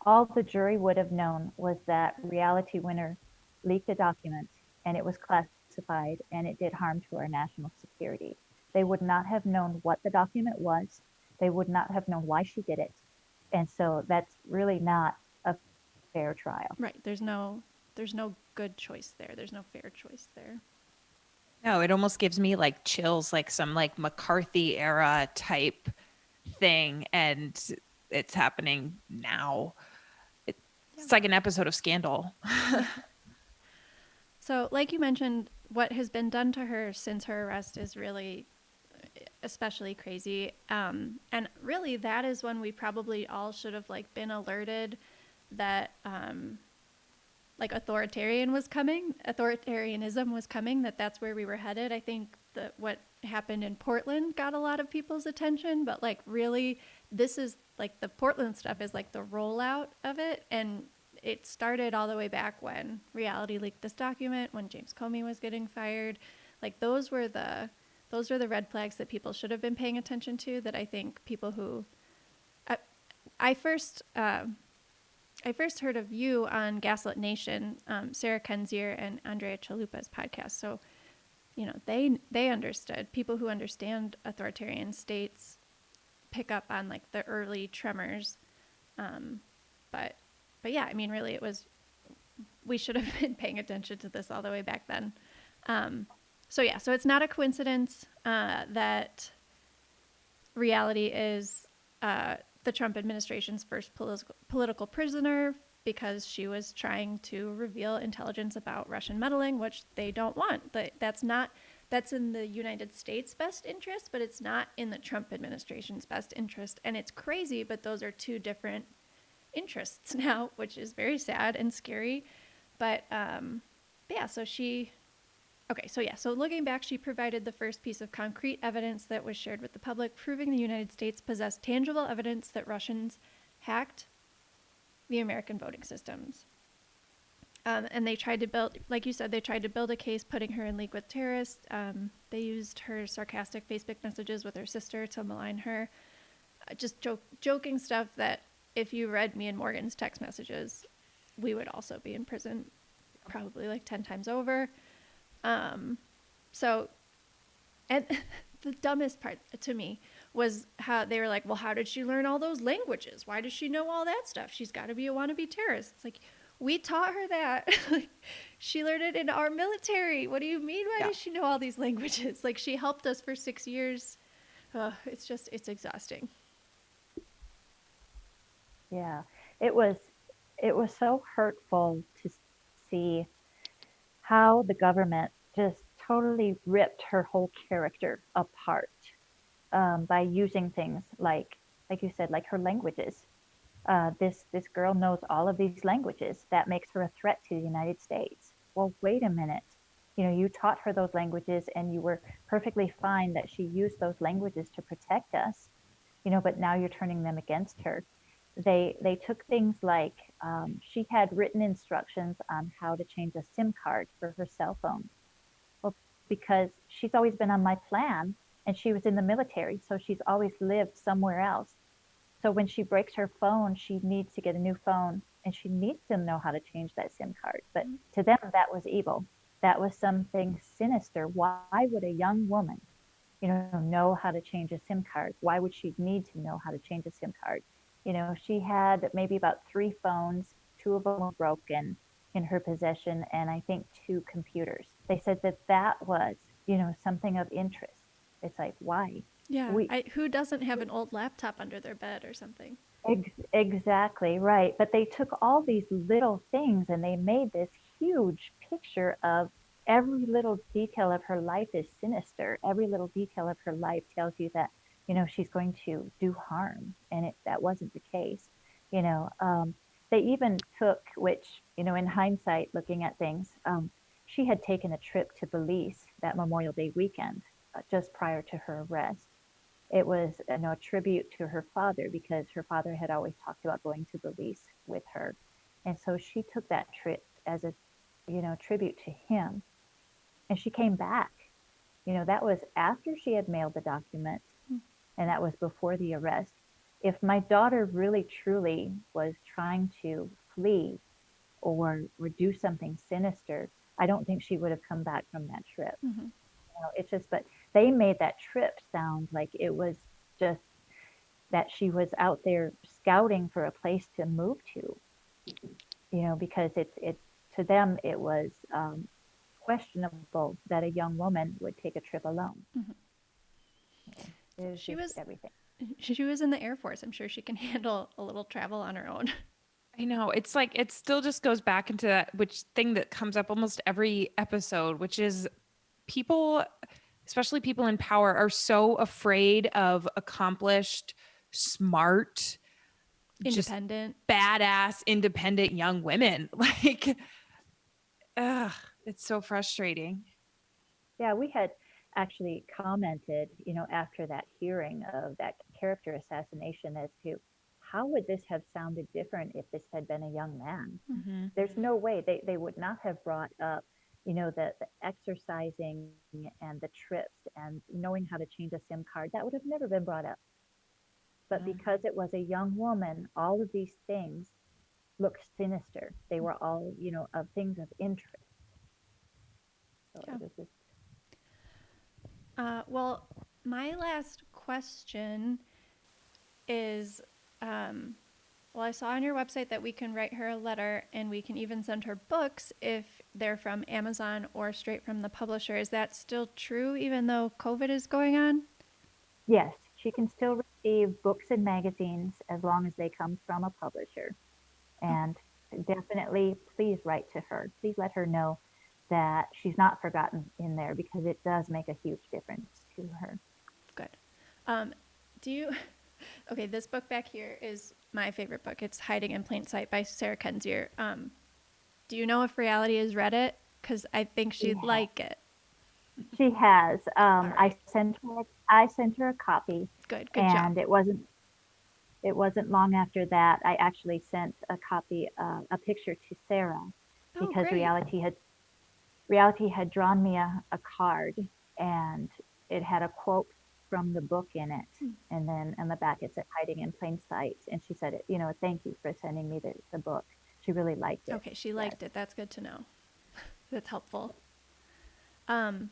all the jury would have known was that Reality Winner leaked a document and it was classified and it did harm to our national security. They would not have known what the document was. They would not have known why she did it. And so that's really not a fair trial. Right. There's no good choice there. There's no fair choice there. No, it almost gives me like chills, like some like McCarthy era type thing, and it's happening now. It's like an episode of Scandal. So, like you mentioned, what has been done to her since her arrest is really especially crazy. And really, that is when we probably all should have like been alerted that like authoritarianism was coming, that's where we were headed. I think that what happened in Portland got a lot of people's attention, but like really this is like the Portland stuff is like the rollout of it, and it started all the way back when Reality leaked this document, when James Comey was getting fired. Like those were the red flags that people should have been paying attention to, that I think people who I first heard of you on Gaslit Nation, Sarah Kenzier and Andrea Chalupa's podcast. So, you know, they understood. People who understand authoritarian states pick up on like the early tremors. But yeah, I mean, really, we should have been paying attention to this all the way back then. So yeah, so it's not a coincidence that Reality is the Trump administration's first political prisoner, because she was trying to reveal intelligence about Russian meddling, which they don't want. That's in the United States' best interest, but it's not in the Trump administration's best interest. And it's crazy, but those are two different interests now, which is very sad and scary. But yeah, so looking back, she provided the first piece of concrete evidence that was shared with the public, proving the United States possessed tangible evidence that Russians hacked the American voting systems. And they tried to build, like you said, a case putting her in league with terrorists. They used her sarcastic Facebook messages with her sister to malign her. Just joking stuff that if you read me and Morgan's text messages, we would also be in prison probably like 10 times over. So, and the dumbest part to me was how they were like, well, how did she learn all those languages? Why does she know all that stuff? She's got to be a wannabe terrorist. It's like, we taught her that. She learned it in our military. What do you mean? Why does she know all these languages? Like, she helped us for 6 years. It's exhausting. Yeah, it was so hurtful to see how the government just totally ripped her whole character apart by using things like you said, like her languages. This girl knows all of these languages. That makes her a threat to the United States. Well, wait a minute. You know, you taught her those languages, and you were perfectly fine that she used those languages to protect us. You know, but now you're turning them against her. They took things like she had written instructions on how to change a SIM card for her cell phone. Well, because she's always been on my plan, and she was in the military, so she's always lived somewhere else. So when she breaks her phone, she needs to get a new phone, and she needs to know how to change that SIM card. But to them, that was evil. That was something sinister. Why would a young woman, know how to change a SIM card? Why would she need to know how to change a SIM card? She had maybe about 3 phones, 2 of them were broken in her possession, and I think 2 computers. They said that was, something of interest. It's like, why? Yeah. We Who doesn't have an old laptop under their bed or something? exactly right. But they took all these little things and they made this huge picture of every little detail of her life is sinister. Every little detail of her life tells you that, she's going to do harm. And that wasn't the case. You know, um, they even took, which, in hindsight, looking at things, she had taken a trip to Belize that Memorial Day weekend, just prior to her arrest. It was, a tribute to her father because her father had always talked about going to Belize with her. And so she took that trip as a, tribute to him. And she came back. That was after she had mailed the document and that was before the arrest. If my daughter really truly was trying to flee or do something sinister, I don't think she would have come back from that trip. Mm-hmm. It's just, but they made that trip sound like it was just that she was out there scouting for a place to move to, because it to them it was questionable that a young woman would take a trip alone. Mm-hmm. It was She just was everything. she was in the Air Force. I'm sure she can handle a little travel on her own. I know. It's like it still just goes back into that which thing that comes up almost every episode, which is people, especially people in power, are so afraid of accomplished, smart, just Independent. badass, independent young women. Like, ugh, it's so frustrating. Yeah, we had actually commented, after that hearing of that character assassination as to how would this have sounded different if this had been a young man. Hmm. There's no way they would not have brought up, the exercising and the trips and knowing how to change a SIM card. That would have never been brought up. But No. because it was a young woman, all of these things looked sinister. They were all, of things of interest. So Yeah. it was just, Well, my last question is well, I saw on your website that we can write her a letter and we can even send her books if they're from Amazon or straight from the publisher. Is that still true even though COVID is going on? yes, she can still receive books and magazines as long as they come from a publisher. Okay, And definitely, please write to her. Please let her know that she's not forgotten in there because it does make a huge difference to her. good. Um, do you Okay, this book back here is my favorite book. It's Hiding in Plain Sight by Sarah Kendzior. Do you know if Reality has read it? Because I think She she'd has. like it. She has. All right. I sent her a copy, Good job. and it wasn't long after that I actually sent a copy, a picture to Sarah Oh, because great. Reality had drawn me a card, and it had a quote from the book in it. Hmm. And then on the back it said hiding in plain sight. And she said, thank you for sending me the book. She really liked it. Okay, she Yes. liked it. That's good to know. That's helpful. Um,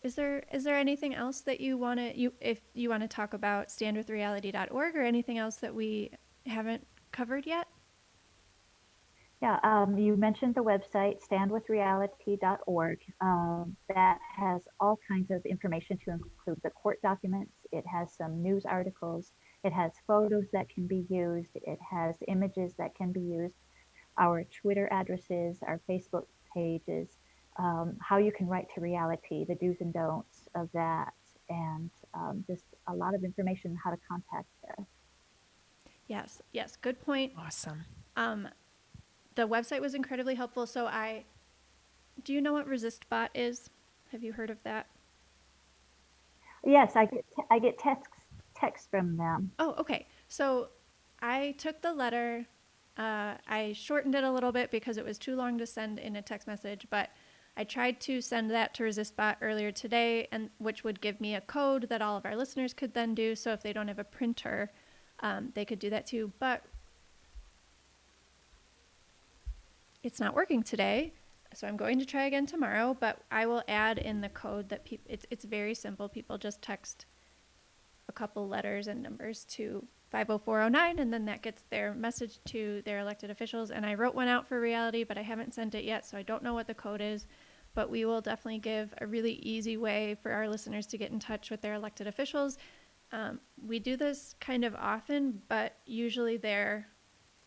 is there anything else that you want to if you want to talk about standwithreality.org or anything else that we haven't covered yet? Yeah, you mentioned the website, standwithreality.org. That has all kinds of information to include the court documents. It has some news articles. It has photos that can be used. It has images that can be used. Our Twitter addresses, our Facebook pages, how you can write to Reality, the do's and don'ts of that, and just a lot of information on how to contact us. Yes, good point. Awesome. Um, the website was incredibly helpful. Do you know what ResistBot is? Have you heard of that? Yes, I get texts from them. Oh, okay. So I took the letter. I shortened it a little bit because it was too long to send in a text message, but I tried to send that to ResistBot earlier today, and which would give me a code that all of our listeners could then do. So if they don't have a printer, they could do that too. But it's not working today, so I'm going to try again tomorrow. But I will add in the code that people. It's very simple. People just text a couple letters and numbers to 50409, and then that gets their message to their elected officials. And I wrote one out for Reality, but I haven't sent it yet, so I don't know what the code is. But we will definitely give a really easy way for our listeners to get in touch with their elected officials. We do this kind of often, but usually they're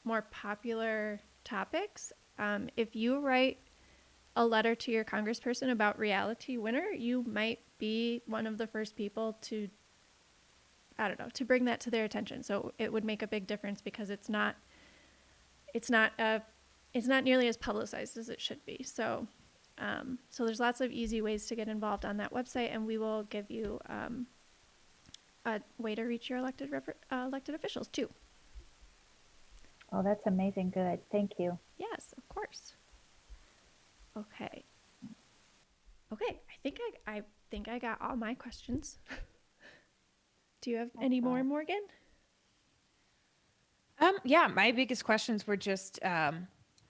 more popular topics. If you write a letter to your congressperson about Reality Winner, you might be one of the first people to, I don't know, to bring that to their attention. So it would make a big difference because it's not nearly as publicized as it should be. So there's lots of easy ways to get involved on that website, and we will give you a way to reach your elected officials too. Oh, that's amazing. Good. Thank you. Yes, of course. Okay. I think I got all my questions. Do you have any more, Morgan? Yeah, my biggest questions were just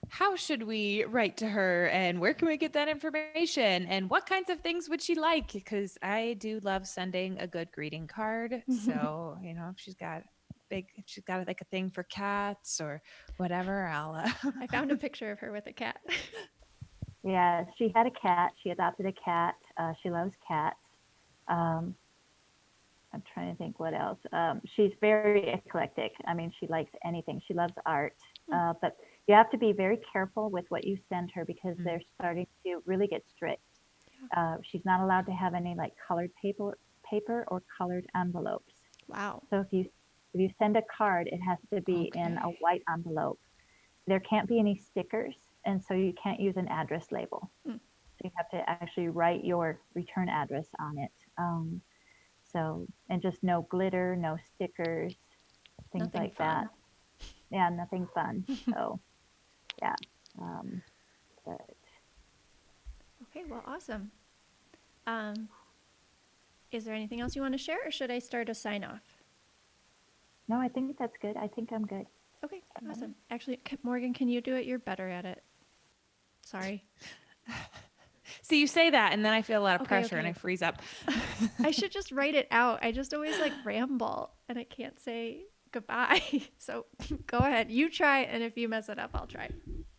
how should we write to her, and where can we get that information, and what kinds of things would she like? Because I do love sending a good greeting card. So, if she's got like a thing for cats or whatever, I'll I found a picture of her with a cat. Yeah, she had a cat. She adopted a cat. She loves cats. I'm trying to think what else. She's very eclectic. I mean, she likes anything. She loves art. But you have to be very careful with what you send her because they're starting to really get strict. She's not allowed to have any like colored paper or colored envelopes. Wow. So if you send a card, it has to be in a white envelope. There can't be any stickers, and so you can't use an address label. So you have to actually write your return address on it. And just no glitter, no stickers, things Nothing like fun. that. Yeah, nothing fun. So, yeah. But Okay, well, awesome. Is there anything else you want to share, or should I start a sign off? no, I think that's good. I think I'm good. Okay, awesome. Actually, Morgan, can you do it? You're better at it. Sorry. See, you say that, and then I feel a lot of pressure, okay. and I freeze up. I should just write it out. I just always like ramble, and I can't say goodbye. So go ahead. You try, and if you mess it up, I'll try.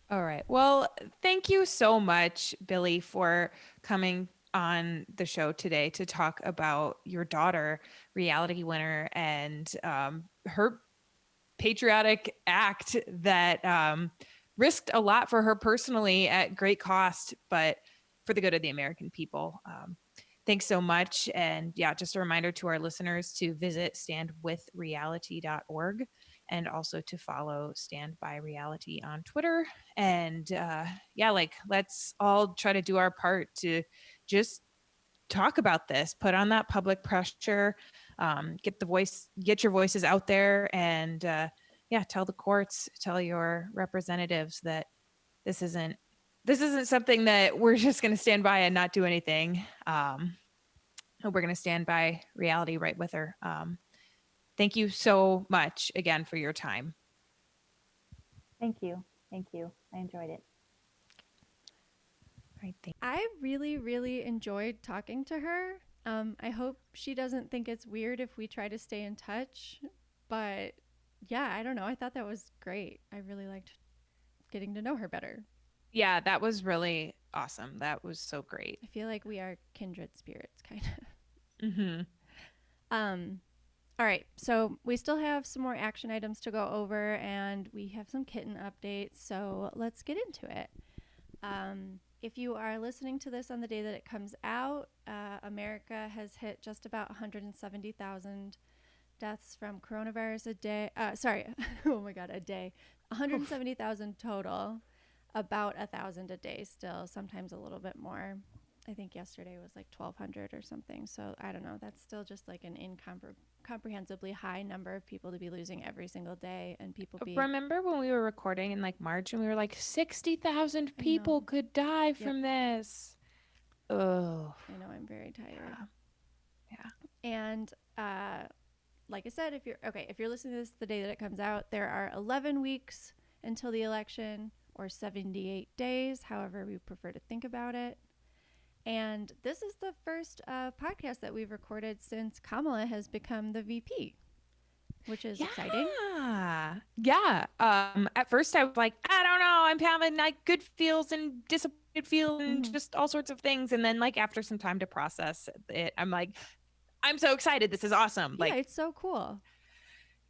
All right. Well, thank you so much, Billie, for coming on the show today to talk about your daughter, Reality Winner, and her patriotic act that risked a lot for her personally at great cost, but for the good of the American people. Thanks so much. And yeah, just a reminder to our listeners to visit standwithreality.org and also to follow Stand by Reality on Twitter. And let's all try to do our part to just talk about this, put on that public pressure, get your voices out there, and tell the courts, tell your representatives that this isn't something that we're just going to stand by and not do anything. We're going to stand by Reality right with her. Thank you so much again for your time. Thank you. Thank you. I enjoyed it. All right, I really, really enjoyed talking to her. I hope she doesn't think it's weird if we try to stay in touch. But yeah, I don't know. I thought that was great. I really liked getting to know her better. Yeah, that was really awesome. That was so great. I feel like we are kindred spirits, kind of. Mm-hmm. All right, so we still have some more action items to go over, and we have some kitten updates, so let's get into it. If you are listening to this on the day that it comes out, America has hit just about 170,000 deaths from coronavirus a day. Oh my God, a day. 170,000 total, about 1,000 a day still, sometimes a little bit more. I think yesterday was like 1,200 or something. So I don't know. That's still just like an incomprehensibly high number of people to be losing every single day, and people be. Remember when we were recording in like March and we were like 60,000 people could die from this. Oh, I know. I'm very tired. Yeah. And like I said, if you're listening to this the day that it comes out, there are 11 weeks until the election, or 78 days, however we prefer to think about it. And this is the first podcast that we've recorded since Kamala has become the VP. which is exciting. Yeah. At first I was like, I don't know, I'm having like good feels and disappointed feels and Mhm. just all sorts of things. And then like after some time to process it, I'm like, I'm so excited. This is awesome. Yeah, Like, it's so cool.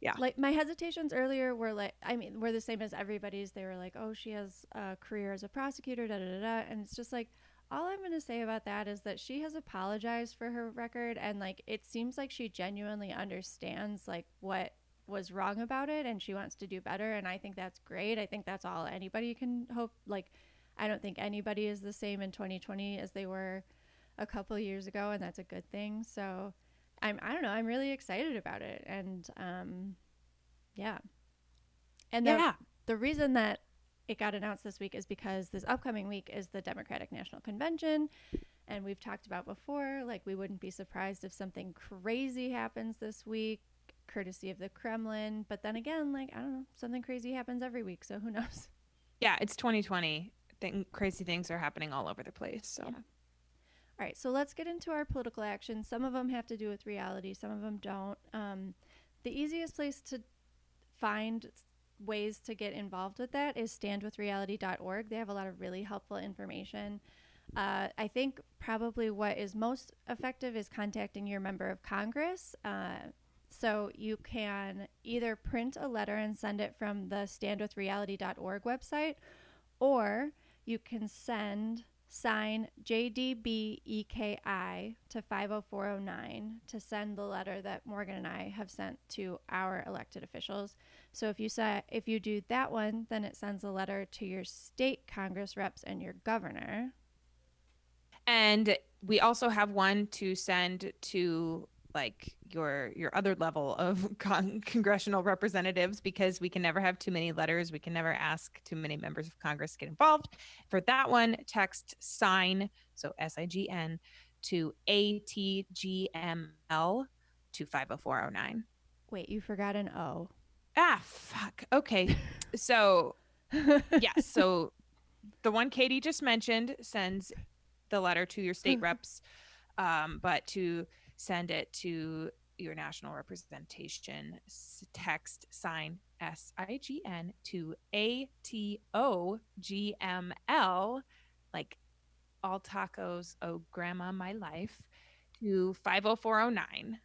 yeah. Like my hesitations earlier were like, I mean, were the same as everybody's. They were like, oh, she has a career as a prosecutor, da da da da. And it's just like, all I'm going to say about that is that she has apologized for her record. And like, it seems like she genuinely understands like what was wrong about it and she wants to do better. And I think that's great. I think that's all anybody can hope. Like, I don't think anybody is the same in 2020 as they were a couple years ago. And that's a good thing. So, I don't know, I'm really excited about it. And yeah. And Yeah. the reason that it got announced this week is because this upcoming week is the Democratic National Convention. And we've talked about before, like, we wouldn't be surprised if something crazy happens this week, courtesy of the Kremlin. But then again, like, I don't know, something crazy happens every week. So who knows? Yeah. It's 2020. Crazy things are happening all over the place. So, Yeah. All right, so let's get into our political action. Some of them have to do with reality, some of them don't. The easiest place to find ways to get involved with that is standwithreality.org. They have a lot of really helpful information. I think probably what is most effective is contacting your member of Congress. So you can either print a letter and send it from the standwithreality.org website, or you can sign JDBEKI to 50409 to send the letter that Morgan and I have sent to our elected officials. So if you do that one, then it sends a letter to your state Congress reps and your governor. and we also have one to send to like your other level of congressional representatives, because we can never have too many letters. We can never ask too many members of Congress to get involved. For that one, text sign, so SIGN, to ATGML to 50409. Wait, you forgot an O. Ah, fuck. Okay. So, yes. So the one Katie just mentioned sends the letter to your state reps, but to send it to your national representation, text sign SIGN to ATOGML, like all tacos, oh grandma, my life, to 50409.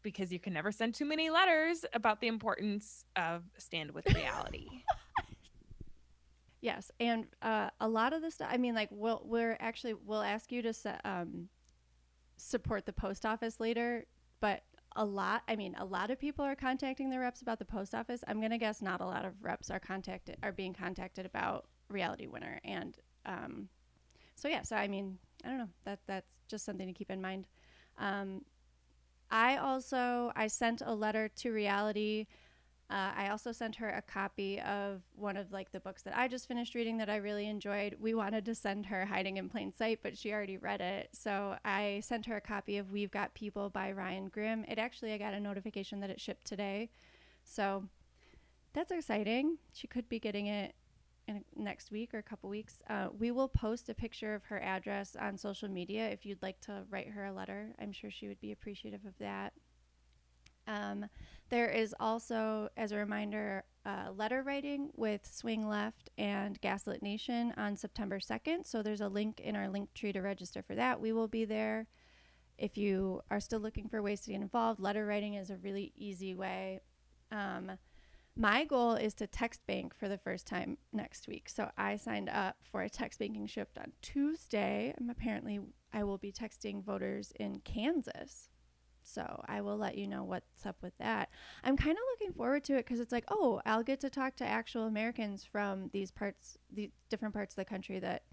Because you can never send too many letters about the importance of stand with reality. Yes, and a lot of the stuff. I mean, like we'll ask you to support the post office later, but a lot of people are contacting their reps about the post office. I'm gonna guess not a lot of reps are being contacted about Reality Winner. And so yeah, so I mean, I don't know, that's just something to keep in mind. I sent a letter to Reality. I also sent her a copy of one of like the books that I just finished reading that I really enjoyed. We wanted to send her Hiding in Plain Sight, but she already read it. So I sent her a copy of We've Got People by Ryan Grimm. I got a notification that it shipped today. So that's exciting. She could be getting it in next week or a couple weeks. We will post a picture of her address on social media if you'd like to write her a letter. I'm sure she would be appreciative of that. There is also, as a reminder, letter writing with Swing Left and Gaslit Nation on September 2nd. So there's a link in our link tree to register for that. We will be there. If you are still looking for ways to get involved, letter writing is a really easy way. My goal is to text bank for the first time next week. So I signed up for a text banking shift on Tuesday. Apparently, I will be texting voters in Kansas. So I will let you know what's up with that. I'm kind of looking forward to it because it's like, oh, I'll get to talk to actual Americans from these different parts of the country that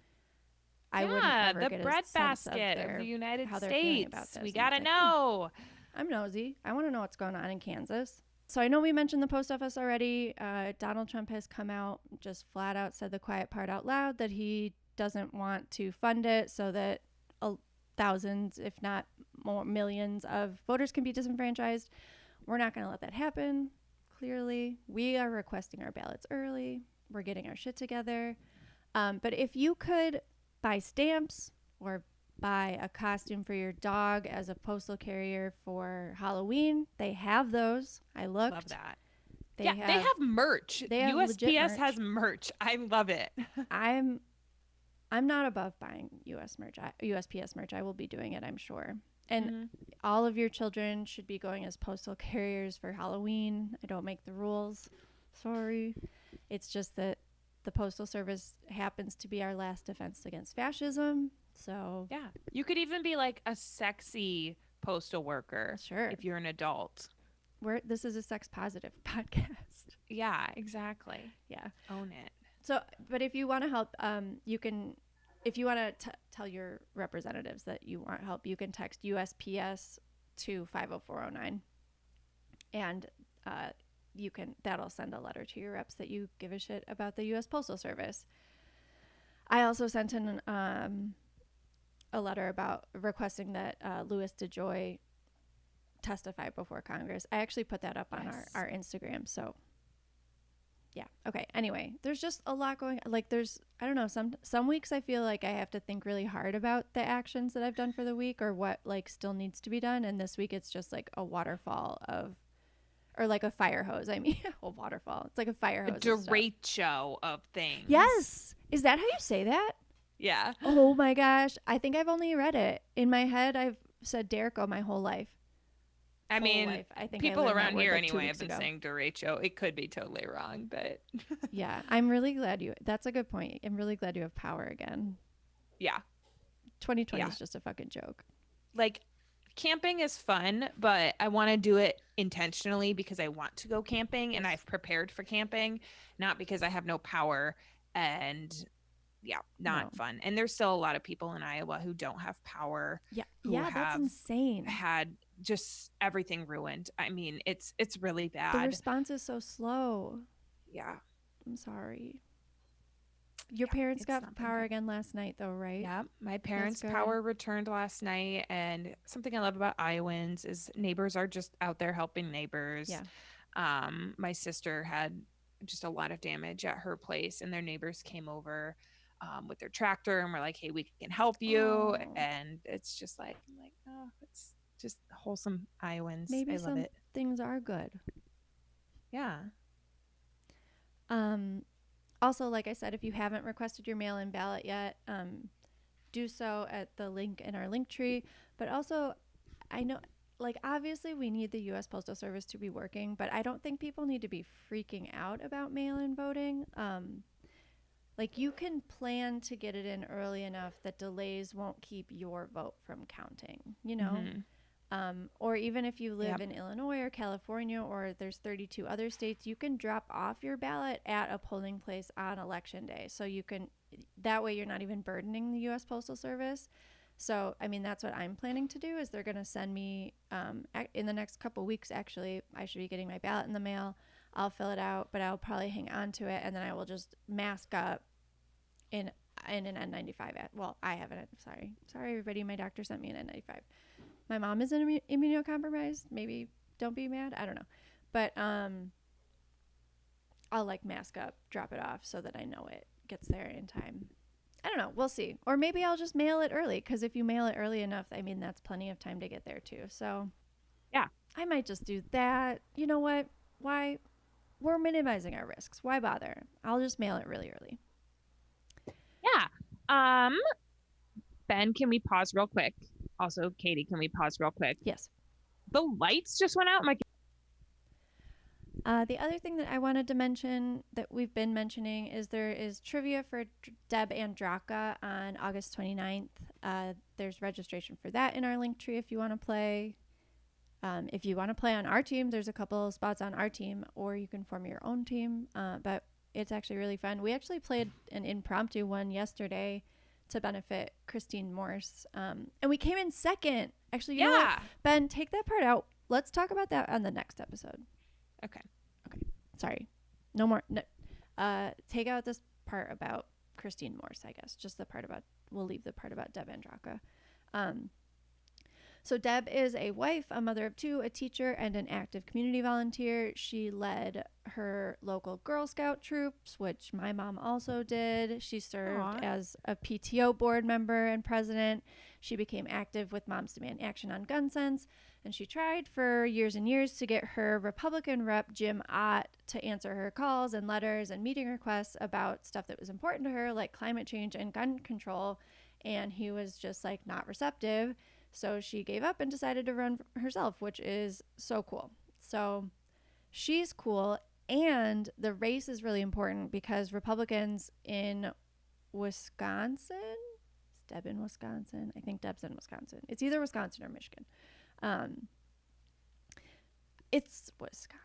I wouldn't ever the get a breadbasket sense of the United how they're feeling about States. this. We And gotta it's like, know. I'm nosy. I want to know what's going on in Kansas. So I know we mentioned the post office already. Donald Trump has come out, just flat out said the quiet part out loud, that he doesn't want to fund it so that thousands, if not more millions of voters can be disenfranchised. We're not going to let that happen. Clearly, we are requesting our ballots early. We're getting our shit together. But if you could buy stamps or buy a costume for your dog as a postal carrier for Halloween. They have those. I looked. Love that. They yeah, they have merch. they have legit USPS merch. has merch. I love it. I'm not above buying USPS merch. I will be doing it, I'm sure. And all of your children should be going as postal carriers for Halloween. I don't make the rules. Sorry. It's just that the Postal Service happens to be our last defense against fascism. So, Yeah. You could even be like a sexy postal worker. Sure. If you're an adult. This is a sex positive podcast. Yeah, exactly. Yeah. Own it. So, but if you want to help, you can, if you want to tell your representatives that you want help, you can text USPS to 50409. And that'll send a letter to your reps that you give a shit about the U.S. Postal Service. I also sent in a letter about requesting that Louis DeJoy testify before Congress. I actually put that up on our Instagram. So, yeah. Okay. Anyway, there's just a lot going. Like, I don't know. Some weeks I feel like I have to think really hard about the actions that I've done for the week or what like still needs to be done. And this week it's just like a waterfall of. Or like a fire hose. I mean, a waterfall. It's like a fire hose. A derecho of things. Yes. Is that how you say that? Yeah. Oh my gosh. I think I've only read it. In my head, I've said Derrico my whole life. I mean, I think people I learned around that word, here like, 2 anyway have weeks been ago. saying derecho. It could be totally wrong, but Yeah. I'm really glad that's a good point. I'm really glad you have power again. yeah. 2020 Yeah. is just a fucking joke. Like, camping is fun, but I want to do it intentionally because I want to go camping and I've prepared for camping, not because I have no power and not fun. And there's still a lot of people in Iowa who don't have power. Yeah. Who Yeah, that's have insane. had just everything ruined. I mean, it's really The bad. response is so slow. Yeah. I'm sorry. Your parents got power again last night, though, right? Yeah, my parents' good. power returned last night, and something I love about Iowans is neighbors are just out there helping neighbors. Yeah. My sister had just a lot of damage at her place, and their neighbors came over with their tractor and were like, "Hey, we can help you," Oh. and it's just like, I'm like, oh, it's just wholesome Iowans. Maybe I love some it. things are good. Yeah. Also, like I said, if you haven't requested your mail-in ballot yet, do so at the link in our link tree. But also, I know, like, obviously we need the U.S. Postal Service to be working, but I don't think people need to be freaking out about mail-in voting. Like, you can plan to get it in early enough that delays won't keep your vote from counting, you know? Mhm. Or even if you live Yep. in Illinois or California or there's 32 other states, you can drop off your ballot at a polling place on election day. So you can, that way you're not even burdening the U.S. Postal Service. So, I mean, that's what I'm planning to do is they're going to send me, in the next couple weeks, actually, I should be getting my ballot in the mail. I'll fill it out, but I'll probably hang on to it. And then I will just mask up in an N95. I haven't. Sorry, everybody. My doctor sent me an N95. My mom is immunocompromised. Maybe don't be mad. I don't know. But I'll like mask up, drop it off so that I know it gets there in time. I don't know. We'll see. Or maybe I'll just mail it early because if you mail it early enough, I mean, that's plenty of time to get there too. So Yeah. I might just do that. You know what? Why? We're minimizing our risks. Why bother? I'll just mail it really early. Yeah. Ben, can we pause real quick? Also, Katie, can we pause real quick? Yes. The lights just went out. The other thing that I wanted to mention that we've been mentioning is there is trivia for Deb and Draka on August 29th. There's registration for that in our link tree if you want to play. If you want to play on our team, there's a couple spots on our team, or you can form your own team. But it's actually really fun. We actually played an impromptu one yesterday to benefit Christine Morse. And we came in second. Actually, you know what? Ben, take that part out. Let's talk about that on the next episode. Okay. Sorry. No more. No. Take out this part about Christine Morse, I guess. Just the part about, we'll leave the part about Deb and Draka. So Deb is a wife, a mother of two, a teacher, and an active community volunteer. She led her local Girl Scout troops, which my mom also did. She served Aw. as a PTO board member and president. She became active with Moms Demand Action on gun sense, and she tried for years and years to get her Republican rep, Jim Ott, to answer her calls and letters and meeting requests about stuff that was important to her, like climate change and gun control, and he was just like not receptive. So she gave up and decided to run herself, which is so cool. So she's cool. And the race is really important because Republicans in Wisconsin, is Deb in Wisconsin? I think Deb's in Wisconsin. It's either Wisconsin or Michigan. It's Wisconsin.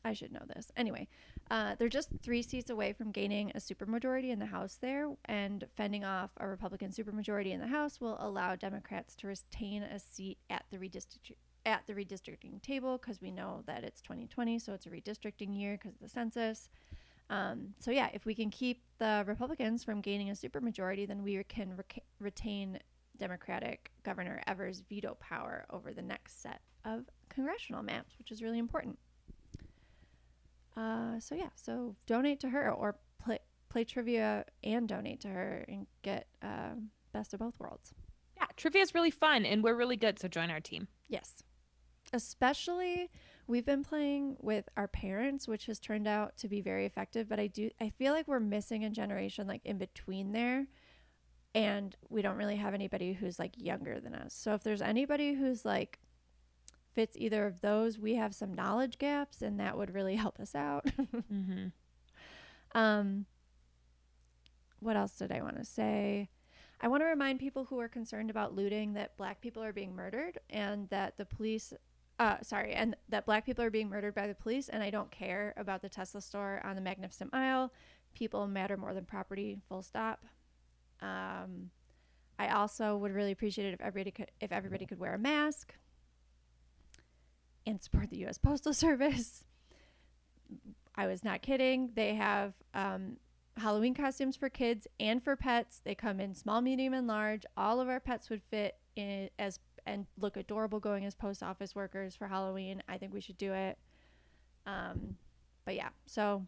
I should know this. Anyway, they're just 3 seats away from gaining a supermajority in the House there, and fending off a Republican supermajority in the House will allow Democrats to retain a seat at the redistricting table, because we know that it's 2020, so it's a redistricting year because of the census. So yeah, if we can keep the Republicans from gaining a supermajority, then we can retain Democratic Governor Evers' veto power over the next set of congressional maps, which is really important. So donate to her, or play trivia and donate to her and get best of both worlds. Yeah, trivia is really fun and we're really good, so join our team. Yes. Especially, we've been playing with our parents, which has turned out to be very effective, but I feel like we're missing a generation like in between there, and we don't really have anybody who's like younger than us. So if there's anybody who's like fits either of those, we have some knowledge gaps, and that would really help us out. Mm-hmm. What else did I want to say? I want to remind people who are concerned about looting that Black people are being murdered, and that the police and that Black people are being murdered by the police, and I don't care about the Tesla store on the Magnificent Mile. People matter more than property, full stop. I also would really appreciate it if everybody could wear a mask and support the U.S. Postal Service. I was not kidding. They have Halloween costumes for kids and for pets. They come in small, medium, and large. All of our pets would fit in and look adorable going as post office workers for Halloween. I think we should do it. But yeah, so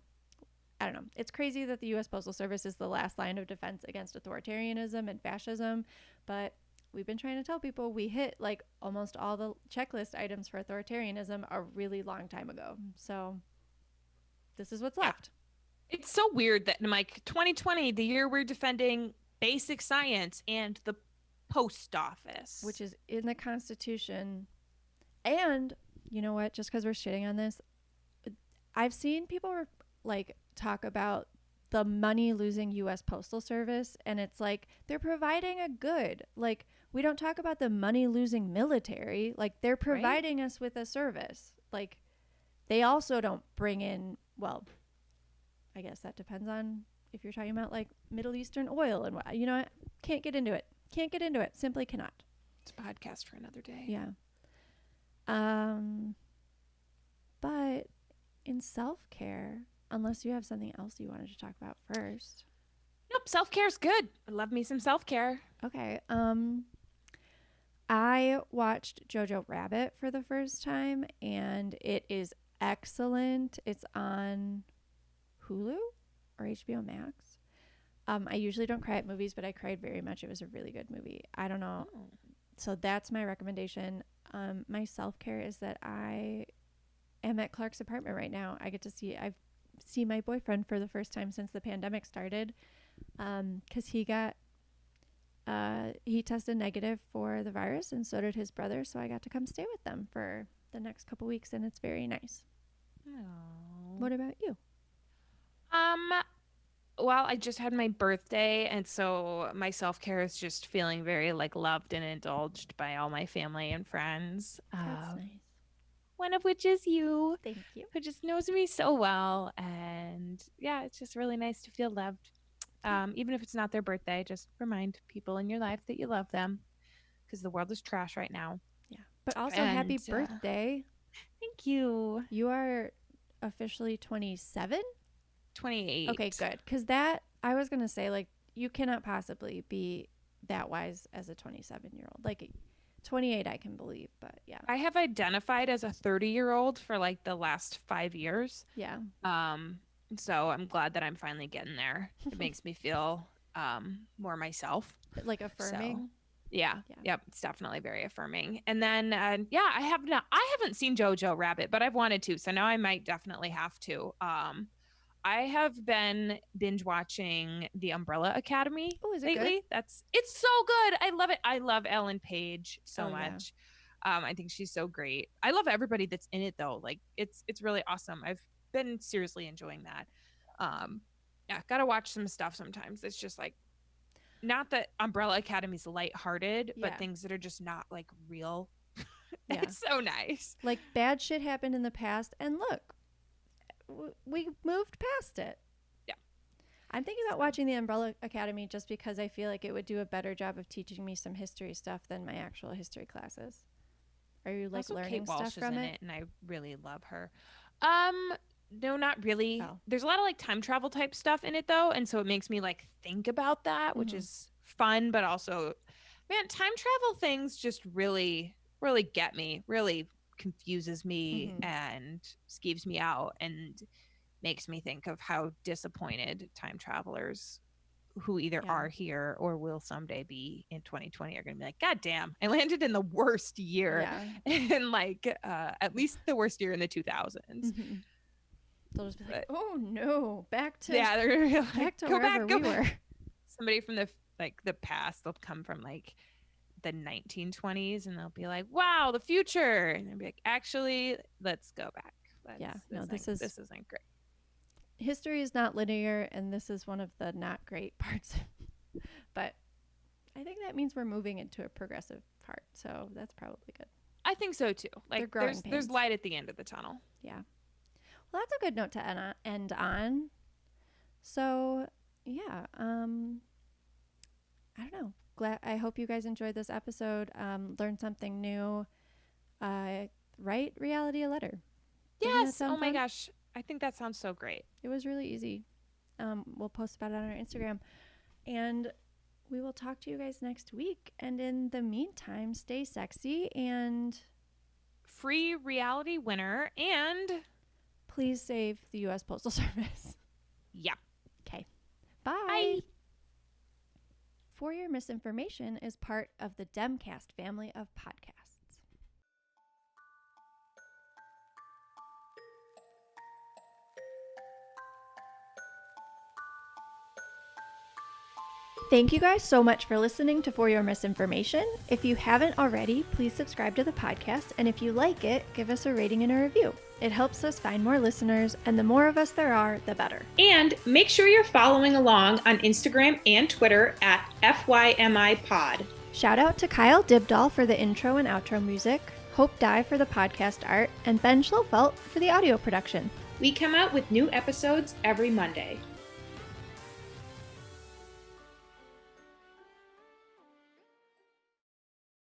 I don't know. It's crazy that the U.S. Postal Service is the last line of defense against authoritarianism and fascism, but we've been trying to tell people we hit like almost all the checklist items for authoritarianism a really long time ago. So this is what's left. It's so weird that in like 2020, the year we're defending basic science and the post office, Which is in the Constitution. And you know what? Just because we're shitting on this, I've seen people like talk about the money losing U.S. Postal Service, and it's like they're providing a good. Like, we don't talk about the money losing military. Like, they're providing us with a service. Like, they also don't bring in, well, I guess that depends on if you're talking about like Middle Eastern oil and what, you know, can't get into it. Simply cannot. it's a podcast for another day. Yeah. But in self-care, unless you have something else you wanted to talk about first. Nope, self-care is good. I love me some self-care. Okay. I watched Jojo Rabbit for the first time, and it is excellent. It's on Hulu or HBO Max. I usually don't cry at movies, but I cried very much. It was a really good movie. I don't know. Oh. So that's my recommendation. My self-care is that I am at Clark's apartment right now. I see my boyfriend for the first time since the pandemic started, because he tested negative for the virus, and so did his brother. So I got to come stay with them for the next couple weeks, and it's very nice. Oh. What about you? Well, I just had my birthday, and so my self-care is just feeling very like loved and indulged by all my family and friends. That's nice. One of which is you, Thank you. who just knows me so well, and yeah, it's just really nice to feel loved. Even if it's not their birthday, just remind people in your life that you love them, because the world is trash right now. Yeah. But also, happy birthday. Thank you. You are officially 27? 28. Okay, good. Because I was going to say, like, you cannot possibly be that wise as a 27-year-old. Like, 28 I can believe, but yeah. I have identified as a 30-year-old for like the last 5 years. Yeah. So I'm glad that I'm finally getting there. It makes me feel more myself. Like affirming. Yeah. Yeah. Yep. It's definitely very affirming. And then, I haven't seen Jojo Rabbit, but I've wanted to. So now I might definitely have to. I have been binge watching The Umbrella Academy Oh, is it lately. good? It's so good. I love it. I love Ellen Page so Oh, yeah. much. I think she's so great. I love everybody that's in it though. Like it's really awesome. I've been seriously enjoying that. Gotta watch some stuff sometimes. It's just like, not that Umbrella Academy's lighthearted, Yeah. but things that are just not like real. Yeah. It's so nice. Like bad shit happened in the past, and look, we moved past it. Yeah. I'm thinking about watching the Umbrella Academy just because I feel like it would do a better job of teaching me some history stuff than my actual history classes. Are you like Also, learning Kate Walsh stuff from is in it? and I really love her. No, not really. Oh. There's a lot of like time travel type stuff in it though, and so it makes me like think about that, which is fun, but also, man, time travel things just really, really get me, really confuses me and skeeves me out and makes me think of how disappointed time travelers who either are here or will someday be in 2020 are going to be like, God damn, I landed in the worst year and like at least the worst year in the 2000s. They'll just be like, oh no, back to they're like, back to go wherever back, we were. Somebody from the past, they'll come from like the 1920s and they'll be like, wow, the future, and they'll be like, actually, let's go back. This isn't great. History is not linear, and this is one of the not great parts. But I think that means we're moving into a progressive part, so that's probably good. I think so too. Like there's light at the end of the tunnel. Yeah. Well, that's a good note to end on. So, yeah, I don't know. I hope you guys enjoyed this episode. Learned something new. Write reality a letter. Yes. Oh my gosh. I think that sounds so great. It was really easy. We'll post about it on our Instagram. And we will talk to you guys next week. And in the meantime, stay sexy and free reality winner, and please save the U.S. Postal Service. Yeah. Okay. Bye. For Your Misinformation is part of the Demcast family of podcasts. Thank you guys so much for listening to For Your Misinformation. If you haven't already, please subscribe to the podcast, and if you like it, give us a rating and a review. It helps us find more listeners, and the more of us there are, the better. And make sure you're following along on Instagram and Twitter at FYMI Pod. Shout out to Kyle Dibdahl for the intro and outro music, Hope Dye for the podcast art, and Ben Schlofelt for the audio production. We come out with new episodes every Monday.